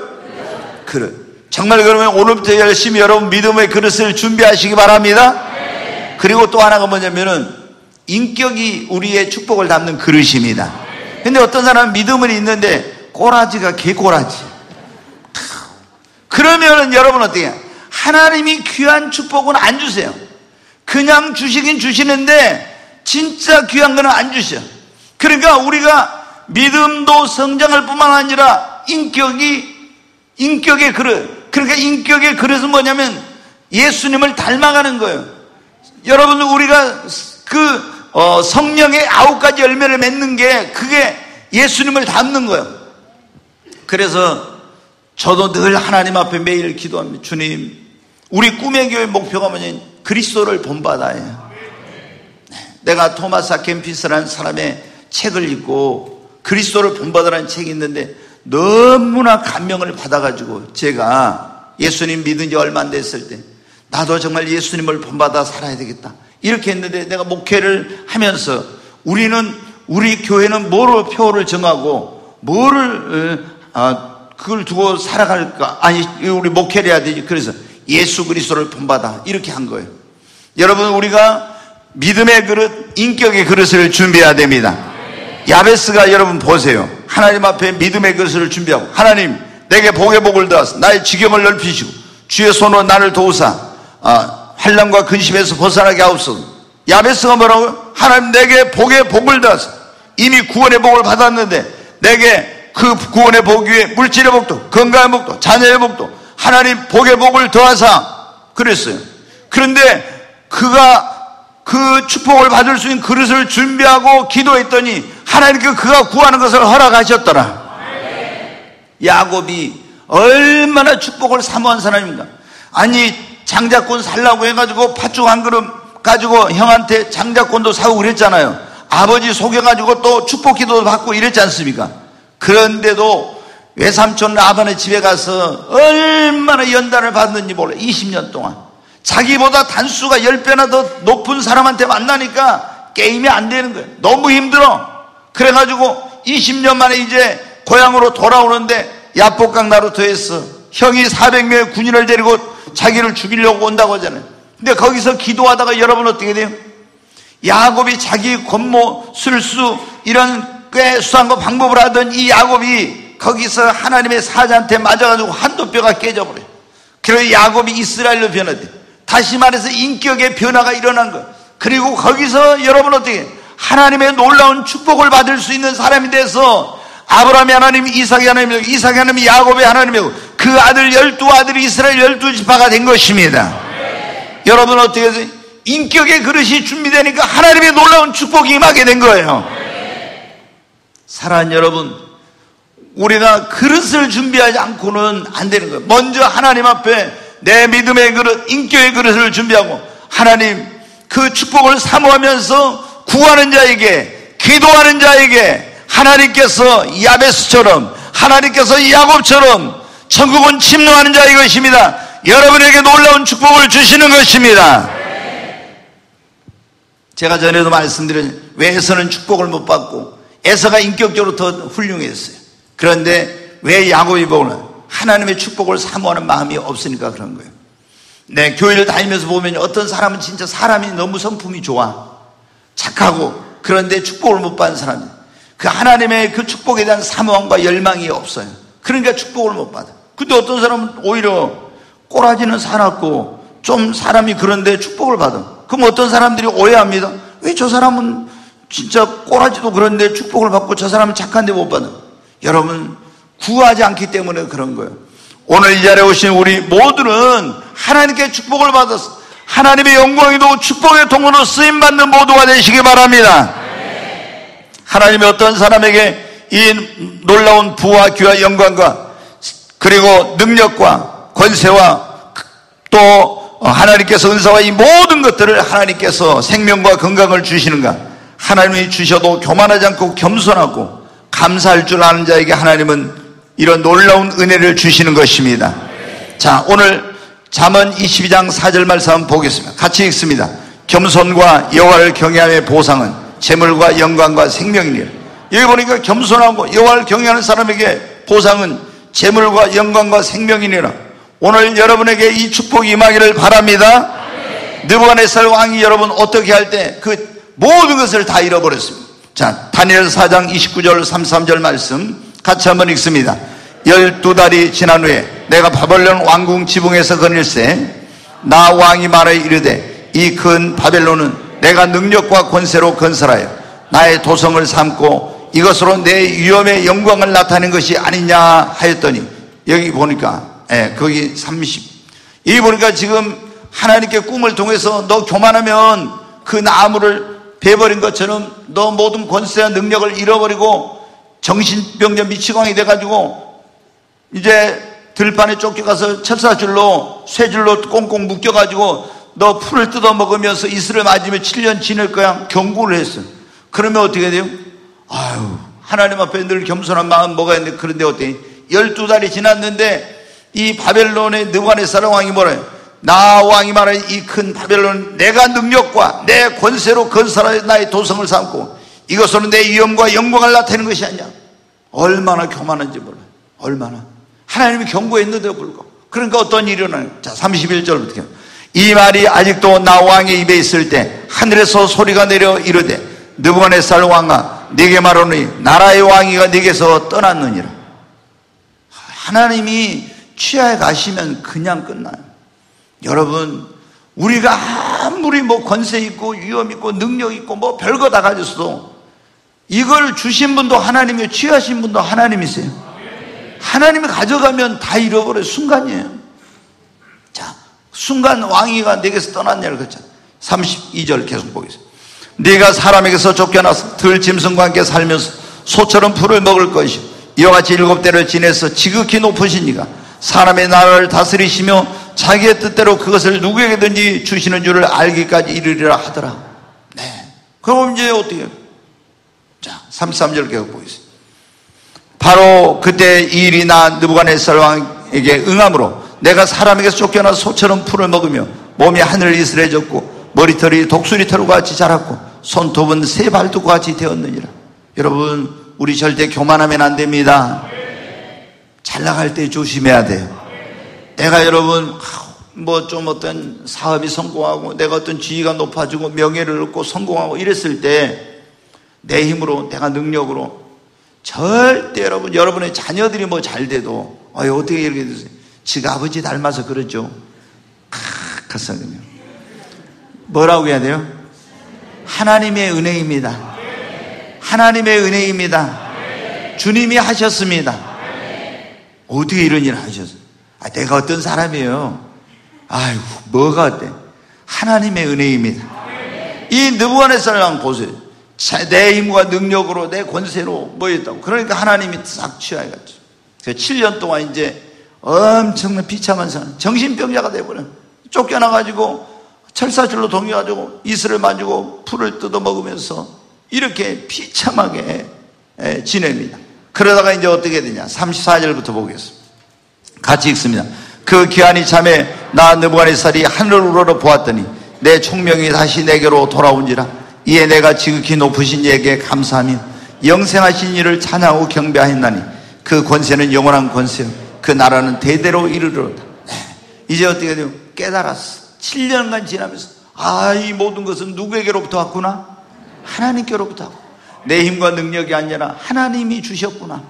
그릇. 정말 그러면 오늘부터 열심히 여러분 믿음의 그릇을 준비하시기 바랍니다. 그리고 또 하나가 뭐냐면은 인격이 우리의 축복을 담는 그릇입니다. 근데 어떤 사람은 믿음은 있는데 꼬라지가 개꼬라지. 그러면은 여러분 어떻게 해요? 하나님이 귀한 축복은 안 주세요. 그냥 주시긴 주시는데 진짜 귀한 거는 안 주셔. 그러니까 우리가 믿음도 성장할 뿐만 아니라 인격의 그릇. 그러니까 인격의 그릇은 뭐냐면 예수님을 닮아가는 거예요. 여러분, 우리가 성령의 9가지 열매를 맺는 게 그게 예수님을 닮는 거예요. 그래서 저도 늘 하나님 앞에 매일 기도합니다. 주님, 우리 꿈의 교회 목표가 뭐냐면 그리스도를 본받아요. 내가 토마스 켐피스라는 사람의 책을 읽고 그리스도를 본받으라는 책이 있는데 너무나 감명을 받아가지고 제가 예수님 믿은 지 얼마 안 됐을 때 나도 정말 예수님을 본받아 살아야 되겠다 이렇게 했는데, 내가 목회를 하면서 우리 교회는 뭐로 표를 정하고 그걸 두고 살아갈까? 아니, 우리 목회를 해야 되지. 그래서 예수 그리스도를 본받아 이렇게 한 거예요. 여러분, 우리가 믿음의 그릇, 인격의 그릇을 준비해야 됩니다. 야베스가 여러분 보세요. 하나님 앞에 믿음의 그릇을 준비하고, 하나님 내게 복의 복을 더하사 나의 지경을 넓히시고 주의 손으로 나를 도우사 환난과 근심에서 벗어나게 하옵소서. 야베스가 뭐라고요? 하나님 내게 복의 복을 더하사, 이미 구원의 복을 받았는데 내게 그 구원의 복 위에 물질의 복도, 건강의 복도, 자녀의 복도, 하나님 복의 복을 더하사 그랬어요. 그런데 그가 그 축복을 받을 수 있는 그릇을 준비하고 기도했더니 하나님께 그가 구하는 것을 허락하셨더라. 야곱이 얼마나 축복을 사모한 사람입니까? 아니, 장자권 살라고 해가지고 팥죽 한 그릇 가지고 형한테 장자권도 사고 그랬잖아요. 아버지 속여가지고 또 축복 기도도 받고 이랬지 않습니까? 그런데도 외삼촌 라반의 집에 가서 얼마나 연단을 받는지 몰라. 20년 동안 자기보다 단수가 10배나 더 높은 사람한테 만나니까 게임이 안 되는 거예요. 너무 힘들어. 그래가지고 20년 만에 이제 고향으로 돌아오는데 야복강 나루터에서 형이 400명의 군인을 데리고 자기를 죽이려고 온다고 하잖아요. 근데 거기서 기도하다가 여러분 어떻게 돼요? 야곱이 자기 권모, 술수 이런 꽤 수상과 방법을 하던 이 야곱이 거기서 하나님의 사자한테 맞아가지고 한도뼈가 깨져버려요. 그래서 야곱이 이스라엘로 변화돼. 다시 말해서 인격의 변화가 일어난 거예요. 그리고 거기서 여러분 어떻게 하나님의 놀라운 축복을 받을 수 있는 사람이 돼서 아브라함의 하나님, 이삭의 하나님이고 이삭의 하나님, 야곱의 하나님이고 그 아들 12아들이 이스라엘 12지파가 된 것입니다. 여러분 어떻게 해서 인격의 그릇이 준비되니까 하나님의 놀라운 축복이 임하게 된 거예요. 사랑하는 여러분, 우리가 그릇을 준비하지 않고는 안 되는 거예요. 먼저 하나님 앞에 내 믿음의 그릇, 인격의 그릇을 준비하고 하나님 그 축복을 사모하면서 구하는 자에게, 기도하는 자에게 하나님께서 야베스처럼, 하나님께서 야곱처럼 천국은 침노하는 자의 것입니다. 여러분에게 놀라운 축복을 주시는 것입니다. 제가 전에도 말씀드린 왜 에서는 축복을 못 받고 에서가 인격적으로 더 훌륭했어요. 그런데 왜 야곱이 보면 하나님의 축복을 사모하는 마음이 없으니까 그런 거예요. 네, 교회를 다니면서 보면 어떤 사람은 진짜 사람이 너무 성품이 좋아, 착하고, 그런데 축복을 못 받는 사람이에요. 그 하나님의 그 축복에 대한 사모함과 열망이 없어요. 그러니까 축복을 못 받아. 근데 어떤 사람은 오히려 꼬라지는 사납고 좀 사람이 그런데 축복을 받아. 그럼 어떤 사람들이 오해합니다. 왜 저 사람은 진짜 꼬라지도 그런데 축복을 받고 저 사람은 착한데 못 받아? 여러분, 구하지 않기 때문에 그런 거예요. 오늘 이 자리에 오신 우리 모두는 하나님께 축복을 받아서 하나님의 영광이도 축복의 통로로 쓰임받는 모두가 되시기 바랍니다. 하나님이 어떤 사람에게 이 놀라운 부와 귀와 영광과 그리고 능력과 권세와 또 하나님께서 은사와 이 모든 것들을 하나님께서 생명과 건강을 주시는가? 하나님이 주셔도 교만하지 않고 겸손하고 감사할 줄 아는 자에게 하나님은 이런 놀라운 은혜를 주시는 것입니다. 자, 오늘 잠언 22장 4절 말씀 한번 보겠습니다. 같이 읽습니다. 겸손과 여호와를 경외함의 보상은 재물과 영광과 생명이니라. 여기 보니까 겸손하고 여호와를 경외하는 사람에게 보상은 재물과 영광과 생명이니라. 오늘 여러분에게 이 축복이 임하기를 바랍니다. 느부갓네살 왕이 여러분 어떻게 할 때 그 모든 것을 다 잃어버렸습니다. 자, 다니엘 4장 29절 33절 말씀 같이 한번 읽습니다. 12달이 지난 후에 내가 바벨론 왕궁 지붕에서 거닐세 나 왕이 말하여 이르되 이 큰 바벨론은 내가 능력과 권세로 건설하여 나의 도성을 삼고 이것으로 내 위엄의 영광을 나타낸 것이 아니냐 하였더니, 여기 보니까 거기 30, 여기 보니까 지금 하나님께 꿈을 통해서 너 교만하면 그 나무를 베버린 것처럼 너 모든 권세와 능력을 잃어버리고 정신병자 미치광이 돼가지고 이제 들판에 쫓겨가서 철사줄로 쇠줄로 꽁꽁 묶여가지고 너 풀을 뜯어먹으면서 이슬을 맞으며 7년 지낼 거야 경고를 했어. 그러면 어떻게 돼요? 아유, 하나님 앞에 늘 겸손한 마음 먹어야 되는데, 그런데 어때? 12달이 지났는데 이 바벨론의 느부갓네살 왕이 뭐래요? 나 왕이 말하여 이 큰 바벨론 내가 능력과 내 권세로 건설하여 나의 도성을 삼고 이것으로 내 위엄과 영광을 나타내는 것이 아니냐. 얼마나 교만한지 몰라요. 얼마나. 하나님이 경고했는데도 불구하고. 그러니까 어떤 일이 일어나요? 자, 31절부터. 이 말이 아직도 나 왕의 입에 있을 때 하늘에서 소리가 내려 이르되 느부갓네살 왕아 네게 말하노니 나라의 왕위가 네게서 떠났느니라. 하나님이 취하에 가시면 그냥 끝나요. 여러분, 우리가 아무리 뭐 권세 있고 위엄 있고 능력 있고 뭐 별거 다 가졌어도 이걸 주신 분도 하나님이요, 취하신 분도 하나님이세요. 하나님이 가져가면 다 잃어버려요. 순간이에요. 자, 순간 왕위가 내게서 떠났냐를 그랬잖아요. 32절 계속 보겠습니다. 네가 사람에게서 쫓겨나서 들짐승과 함께 살면서 소처럼 풀을 먹을 것이요 이와 같이 7대를 지내서 지극히 높으신 이가 사람의 나라를 다스리시며 자기의 뜻대로 그것을 누구에게든지 주시는 줄을 알기까지 이르리라 하더라. 네. 그럼 이제 어떻게 해요? 자, 33절 계속 보겠습니다. 바로 그때 이 일이 나 느부갓네살 왕에게 응함으로 내가 사람에게서 쫓겨나 소처럼 풀을 먹으며 몸이 하늘을 이슬해졌고 머리털이 독수리털과 같이 자랐고 손톱은 새 발톱과 같이 되었느니라. 여러분, 우리 절대 교만하면 안 됩니다. 잘 나갈 때 조심해야 돼요. 내가 여러분 좀 어떤 사업이 성공하고 내가 어떤 지위가 높아지고 명예를 얻고 성공하고 이랬을 때 내 힘으로 내가 능력으로 절대 여러분의 자녀들이 잘 돼도 어떻게 이렇게 됐어요? 지가 아버지 닮아서 그러죠. 그렇거든요. 뭐라고 해야 돼요? 하나님의 은혜입니다. 하나님의 은혜입니다. 주님이 하셨습니다. 어떻게 이런 일을 하셨어요? 내가 어떤 사람이에요? 아이고 뭐가 어때? 하나님의 은혜입니다. 이 느부갓네살을 보세요. 내 힘과 능력으로 내 권세로 뭐였다고. 그러니까 하나님이 싹 취하여갔죠. 7년 동안 이제 엄청난 비참한 사람, 정신병자가 돼버려. 쫓겨나가지고 철사줄로 동여가지고 이슬을 만지고 풀을 뜯어먹으면서 이렇게 비참하게 지냅니다. 그러다가 이제 어떻게 되냐? 34절부터 보겠습니다. 같이 읽습니다. 그 기한이 참에 나 느부갓네살이 하늘을 우러러 보았더니 내 총명이 다시 내게로 돌아온지라. 이에 내가 지극히 높으신 이에게 감사하며 영생하신 이를 찬양하고 경배하였나니 그 권세는 영원한 권세요 그 나라는 대대로 이르리로다. 이제 어떻게 돼요? 깨달았어. 7년간 지나면서 이 모든 것은 누구에게로부터 왔구나? 하나님께로부터 왔고 내 힘과 능력이 아니라 하나님이 주셨구나.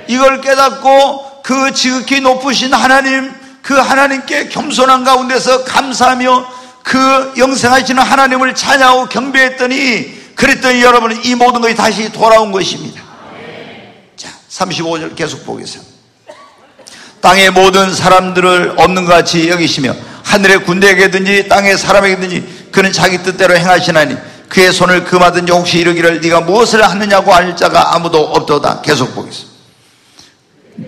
이걸 깨닫고 그 지극히 높으신 하나님, 그 하나님께 겸손한 가운데서 감사하며 그 영생하시는 하나님을 찬양하고 경배했더니 그랬더니 여러분은 이 모든 것이 다시 돌아온 것입니다. 자, 35절 계속 보겠습니다. 땅의 모든 사람들을 없는 것 같이 여기시며 하늘의 군대에게든지 땅의 사람에게든지 그는 자기 뜻대로 행하시나니 그의 손을 금하든지 혹시 이르기를 네가 무엇을 하느냐고 할 자가 아무도 없도다. 계속 보겠습니다.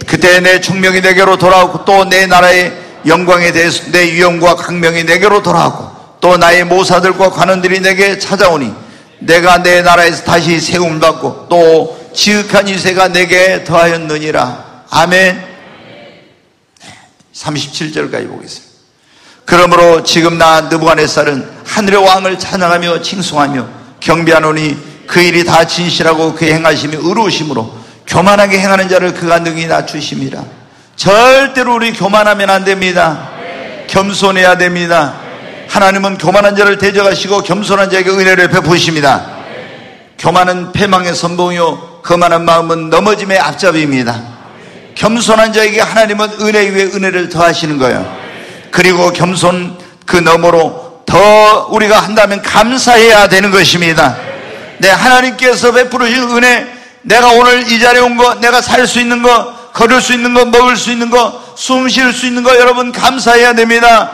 그때 내 총명이 내게로 돌아오고 또 내 나라의 영광에 대해서 내 위엄과 강명이 내게로 돌아오고 또 나의 모사들과 관원들이 내게 찾아오니 내가 내 나라에서 다시 세움을 받고 또 지극한 유세가 내게 더하였느니라. 아멘. 37절까지 보겠습니다. 그러므로 지금 나 느부갓네살은 하늘의 왕을 찬양하며 칭송하며 경배하노니 그 일이 다 진실하고 그의 행하심이 의로우심으로 교만하게 행하는 자를 그가 능히 낮추심이라. 절대로 우리 교만하면 안 됩니다. 겸손해야 됩니다. 하나님은 교만한 자를 대적하시고 겸손한 자에게 은혜를 베푸십니다. 교만은 패망의 선봉이요 거만한 마음은 넘어짐의 앞잡이입니다. 겸손한 자에게 하나님은 은혜 위에 은혜를 더하시는 거예요. 그리고 겸손 그 너머로 더 우리가 한다면 감사해야 되는 것입니다. 하나님께서 베푸신 은혜, 내가 오늘 이 자리에 온 거, 내가 살 수 있는 거, 걸을 수 있는 거, 먹을 수 있는 거, 숨 쉴 수 있는 거 여러분 감사해야 됩니다.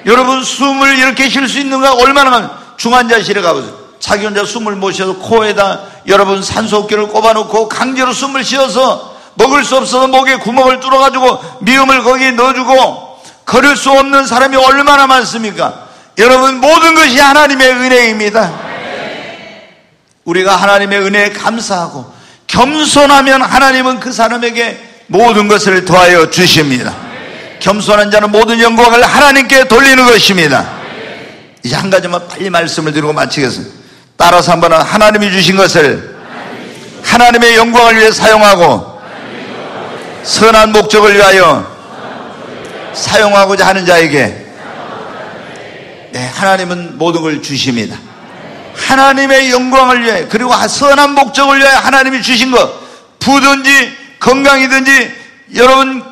여러분 숨을 이렇게 쉴 수 있는 거 얼마나 중환자실에 가보세요. 자기 혼자 숨을 못 쉬어서 코에다 여러분 산소호흡기를 꼽아놓고 강제로 숨을 쉬어서 먹을 수 없어서 목에 구멍을 뚫어가지고 미음을 거기에 넣어주고 걸을 수 없는 사람이 얼마나 많습니까? 여러분 모든 것이 하나님의 은혜입니다. 우리가 하나님의 은혜에 감사하고 겸손하면 하나님은 그 사람에게 모든 것을 더하여 주십니다. 겸손한 자는 모든 영광을 하나님께 돌리는 것입니다. 이제 한 가지만 빨리 말씀을 드리고 마치겠습니다. 따라서 한번 하나님이 주신 것을 하나님의 영광을 위해 사용하고 선한 목적을 위하여 사용하고자 하는 자에게 하나님은 모든 걸 주십니다. 하나님의 영광을 위해 그리고 선한 목적을 위해 하나님이 주신 것, 부든지 건강이든지 여러분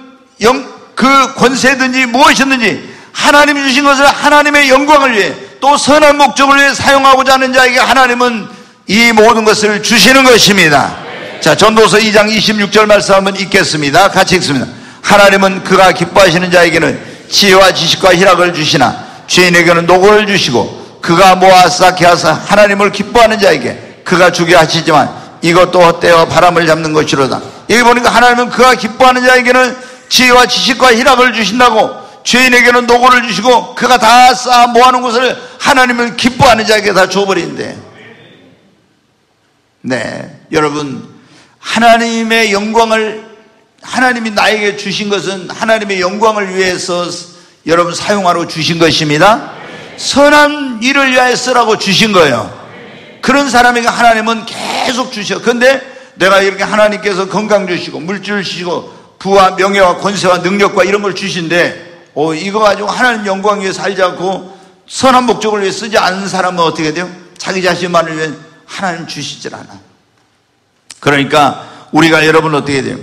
그 권세든지 무엇이든지 하나님이 주신 것을 하나님의 영광을 위해 또 선한 목적을 위해 사용하고자 하는 자에게 하나님은 이 모든 것을 주시는 것입니다. 자, 전도서 2장 26절 말씀 한번 읽겠습니다. 같이 읽습니다. 하나님은 그가 기뻐하시는 자에게는 지혜와 지식과 희락을 주시나 죄인에게는 노고를 주시고 그가 모아 쌓게 하사 하나님을 기뻐하는 자에게 그가 주게 하시지만 이것도 헛되어 바람을 잡는 것이로다. 여기 보니까 하나님은 그가 기뻐하는 자에게는 지혜와 지식과 희락을 주신다고, 죄인에게는 노고를 주시고 그가 다 쌓아 모아놓은 것을 하나님을 기뻐하는 자에게 다 줘버리는데, 여러분 하나님의 영광을, 하나님이 나에게 주신 것은 하나님의 영광을 위해서 여러분 사용하러 주신 것입니다. 선한 일을 위하여 쓰라고 주신 거예요. 그런 사람에게 하나님은 계속 주셔. 근데 내가 이렇게 하나님께서 건강 주시고 물질 주시고 부와 명예와 권세와 능력과 이런 걸 주신데 이거 가지고 하나님 영광 위해 살지 않고 선한 목적을 위해 쓰지 않는 사람은 어떻게 돼요? 자기 자신만을 위해 하나님 주시질 않아. 그러니까 우리가 여러분 어떻게 돼요?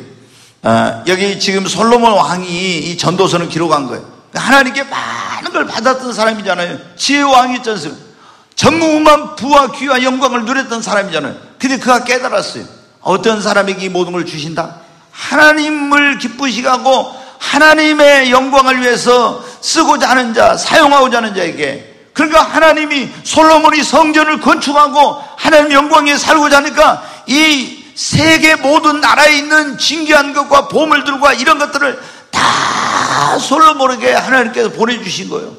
여기 지금 솔로몬 왕이 이 전도서는 기록한 거예요. 하나님께 많은 걸 받았던 사람이잖아요. 지혜의 왕이었잖아요. 전무후무한 부와 귀와 영광을 누렸던 사람이잖아요. 근데 그가 깨달았어요. 어떤 사람에게 이 모든 걸 주신다? 하나님을 기쁘시게 하고 하나님의 영광을 위해서 쓰고자 하는 자, 사용하고자 하는 자에게. 그러니까 하나님이 솔로몬이 성전을 건축하고 하나님 영광에 살고자 하니까 이 세계 모든 나라에 있는 진귀한 것과 보물들과 이런 것들을 다 솔로몬에게 하나님께서 보내주신 거예요.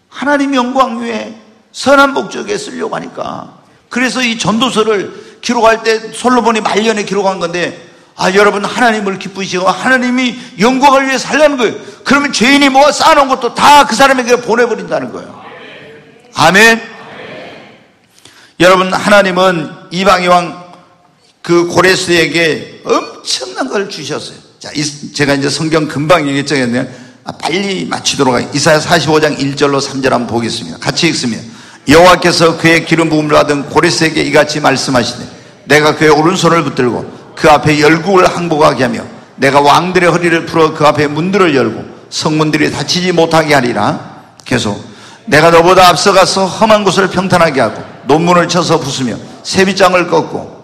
하나님 영광 위에 선한 목적에 쓰려고 하니까. 그래서 이 전도서를 기록할 때 솔로몬이 말년에 기록한 건데, 여러분 하나님을 기쁘시고 하나님이 영광을 위해 살려는 거예요. 그러면 죄인이 모아 쌓아놓은 것도 다 그 사람에게 보내버린다는 거예요. 아멘. 여러분 하나님은 이방의 왕 그 고레스에게 엄청난 걸 주셨어요. 자, 제가 이제 성경 금방 얘기했잖아요. 빨리 마치도록 하겠습니다. 이사야 45장 1절로 3절 한번 보겠습니다. 같이 읽습니다. 여호와께서 그의 기름 부음을 받은 고레스에게 이같이 말씀하시되, 내가 그의 오른손을 붙들고 그 앞에 열국을 항복하게 하며 내가 왕들의 허리를 풀어 그 앞에 문들을 열고 성문들이 닫히지 못하게 하리라. 계속 내가 너보다 앞서가서 험한 곳을 평탄하게 하고 논문을 쳐서 부수며 세빗장을 꺾고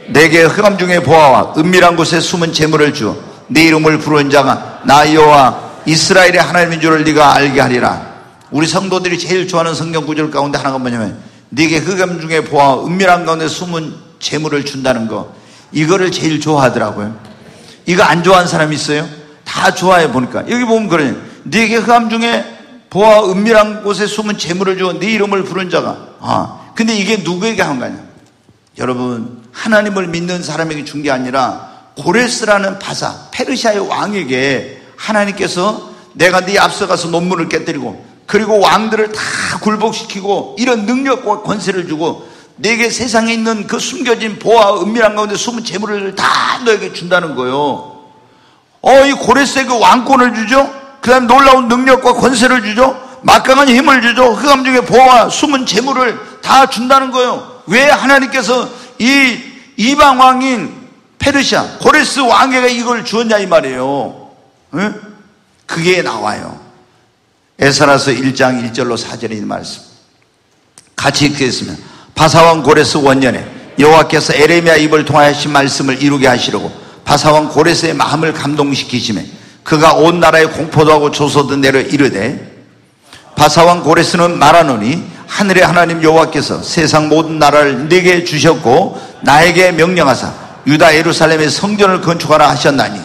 내게 흑암 중에 보아와 은밀한 곳에 숨은 재물을 주어 네 이름을 부르는 자가 나 여호와 이스라엘의 하나님인 줄을 네가 알게 하리라. 우리 성도들이 제일 좋아하는 성경 구절 가운데 하나가 뭐냐면 네게 흑암 중에 보아 은밀한 가운데 숨은 재물을 준다는 거, 이거를 제일 좋아하더라고요. 이거 안 좋아하는 사람이 있어요? 다 좋아해 보니까. 여기 보면 그래요. 네게 흑암 중에 보아 은밀한 곳에 숨은 재물을 주어 네 이름을 부른 자가. 근데 이게 누구에게 한 거냐? 여러분 하나님을 믿는 사람에게 준 게 아니라 고레스라는 바사 페르시아의 왕에게 하나님께서 내가 네 앞서가서 논문을 깨뜨리고 그리고 왕들을 다 굴복시키고 이런 능력과 권세를 주고 내게 세상에 있는 그 숨겨진 보아 은밀한 가운데 숨은 재물을 다 너에게 준다는 거예요. 이 고레스에게 왕권을 주죠. 그 다음 놀라운 능력과 권세를 주죠. 막강한 힘을 주죠. 흑암 중에 보아 숨은 재물을 다 준다는 거예요. 왜 하나님께서 이 이방 왕인 페르시아 고레스 왕에게 이걸 주었냐 이 말이에요. 응? 그게 나와요. 에스라서 1장 1절로 4절의 말씀 같이 읽겠습니다. 바사왕 고레스 원년에 여호와께서 에레미야 입을 통하여 하신 말씀을 이루게 하시려고 바사왕 고레스의 마음을 감동시키시매 그가 온 나라에 공포도 하고 조소도 내려 이르되, 바사왕 고레스는 말하노니 하늘의 하나님 여호와께서 세상 모든 나라를 네게 주셨고 나에게 명령하사 유다 예루살렘의 성전을 건축하라 하셨나니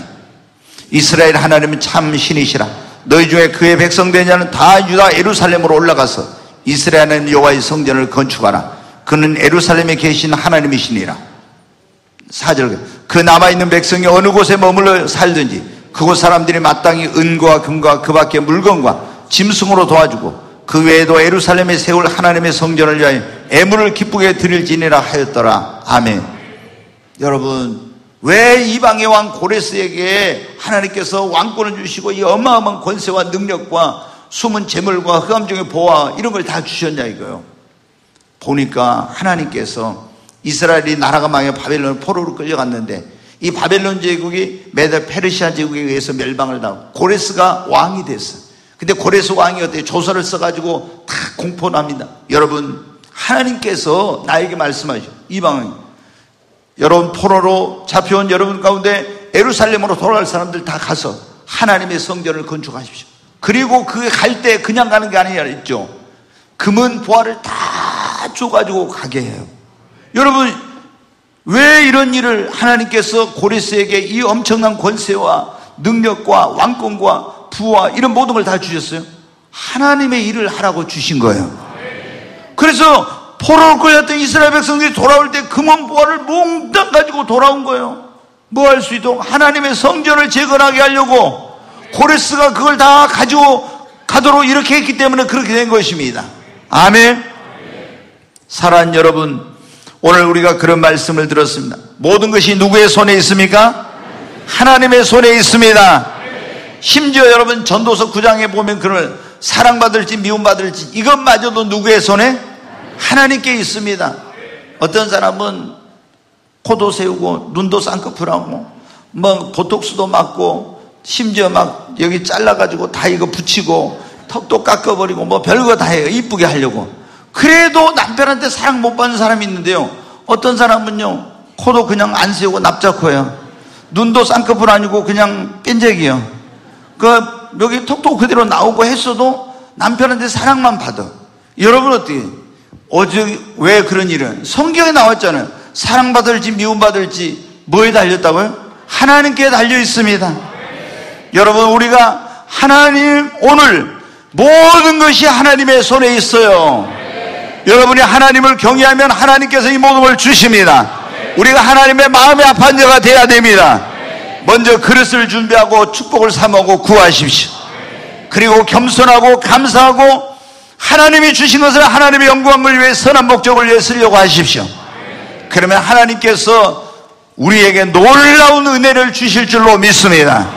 이스라엘 하나님은 참 신이시라. 너희 중에 그의 백성 된 자는 다 유다 예루살렘으로 올라가서 이스라엘 하나님 여호와의 성전을 건축하라. 그는 예루살렘에 계신 하나님이시니라. 4절 그 남아있는 백성이 어느 곳에 머물러 살든지 그곳 사람들이 마땅히 은과 금과 그 밖의 물건과 짐승으로 도와주고 그 외에도 예루살렘에 세울 하나님의 성전을 위하여 애물을 기쁘게 드릴지니라 하였더라. 아멘. 여러분 왜 이방의 왕 고레스에게 하나님께서 왕권을 주시고 이 어마어마한 권세와 능력과 숨은 재물과 흑암 중의 보화 이런 걸 다 주셨냐 이거요. 보니까 하나님께서 이스라엘이 나라가 망해 바벨론 포로로 끌려갔는데 이 바벨론 제국이 메데 페르시아 제국에 의해서 멸망을 당하고 고레스가 왕이 됐어요. 근데 고레스 왕이 어때요? 조서를 써가지고 다 공포납니다. 여러분 하나님께서 나에게 말씀하셔. 이방인 여러분 포로로 잡혀온 여러분 가운데 예루살렘으로 돌아갈 사람들 다 가서 하나님의 성전을 건축하십시오. 그리고 그 갈 때 그냥 가는 게 아니라 있죠. 금은 보화를 다 줘가지고 가게 해요. 여러분 왜 이런 일을 하나님께서 고레스에게 이 엄청난 권세와 능력과 왕권과 부와 이런 모든 걸 다 주셨어요? 하나님의 일을 하라고 주신 거예요. 그래서 포로로 끌렸던 이스라엘 백성들이 돌아올 때 금은 보화를 몽땅 가지고 돌아온 거예요. 뭐 할 수 있도록 하나님의 성전을 재건하게 하려고 고레스가 그걸 다 가지고 가도록 이렇게 했기 때문에 그렇게 된 것입니다. 아멘. 사랑하는 여러분, 오늘 우리가 그런 말씀을 들었습니다. 모든 것이 누구의 손에 있습니까? 하나님의 손에 있습니다. 심지어 여러분 전도서 9장에 보면 그를 사랑받을지 미움받을지 이것마저도 누구의 손에? 하나님께 있습니다. 어떤 사람은 코도 세우고 눈도 쌍꺼풀하고 뭐 보톡스도 맞고 심지어 막 여기 잘라가지고 다 이거 붙이고 턱도 깎아버리고 뭐 별거 다 해요. 이쁘게 하려고. 그래도 남편한테 사랑 못 받는 사람이 있는데요. 어떤 사람은요 코도 그냥 안 세우고 납작코예요. 눈도 쌍꺼풀 아니고 그냥 뺀적이요. 여기 톡톡 그대로 나오고 했어도 남편한테 사랑만 받아. 여러분 어떻게? 어제 왜 그런 일은? 성경에 나왔잖아요. 사랑받을지 미움받을지 뭐에 달렸다고요? 하나님께 달려 있습니다. 여러분 우리가 하나님 오늘 모든 것이 하나님의 손에 있어요. 여러분이 하나님을 경외하면 하나님께서 이 모든 걸 주십니다. 우리가 하나님의 마음의 합한 자가 되어야 됩니다. 먼저 그릇을 준비하고 축복을 삼고 구하십시오. 그리고 겸손하고 감사하고 하나님이 주신 것을 하나님의 영광을 위해 선한 목적을 위해 쓰려고 하십시오. 그러면 하나님께서 우리에게 놀라운 은혜를 주실 줄로 믿습니다.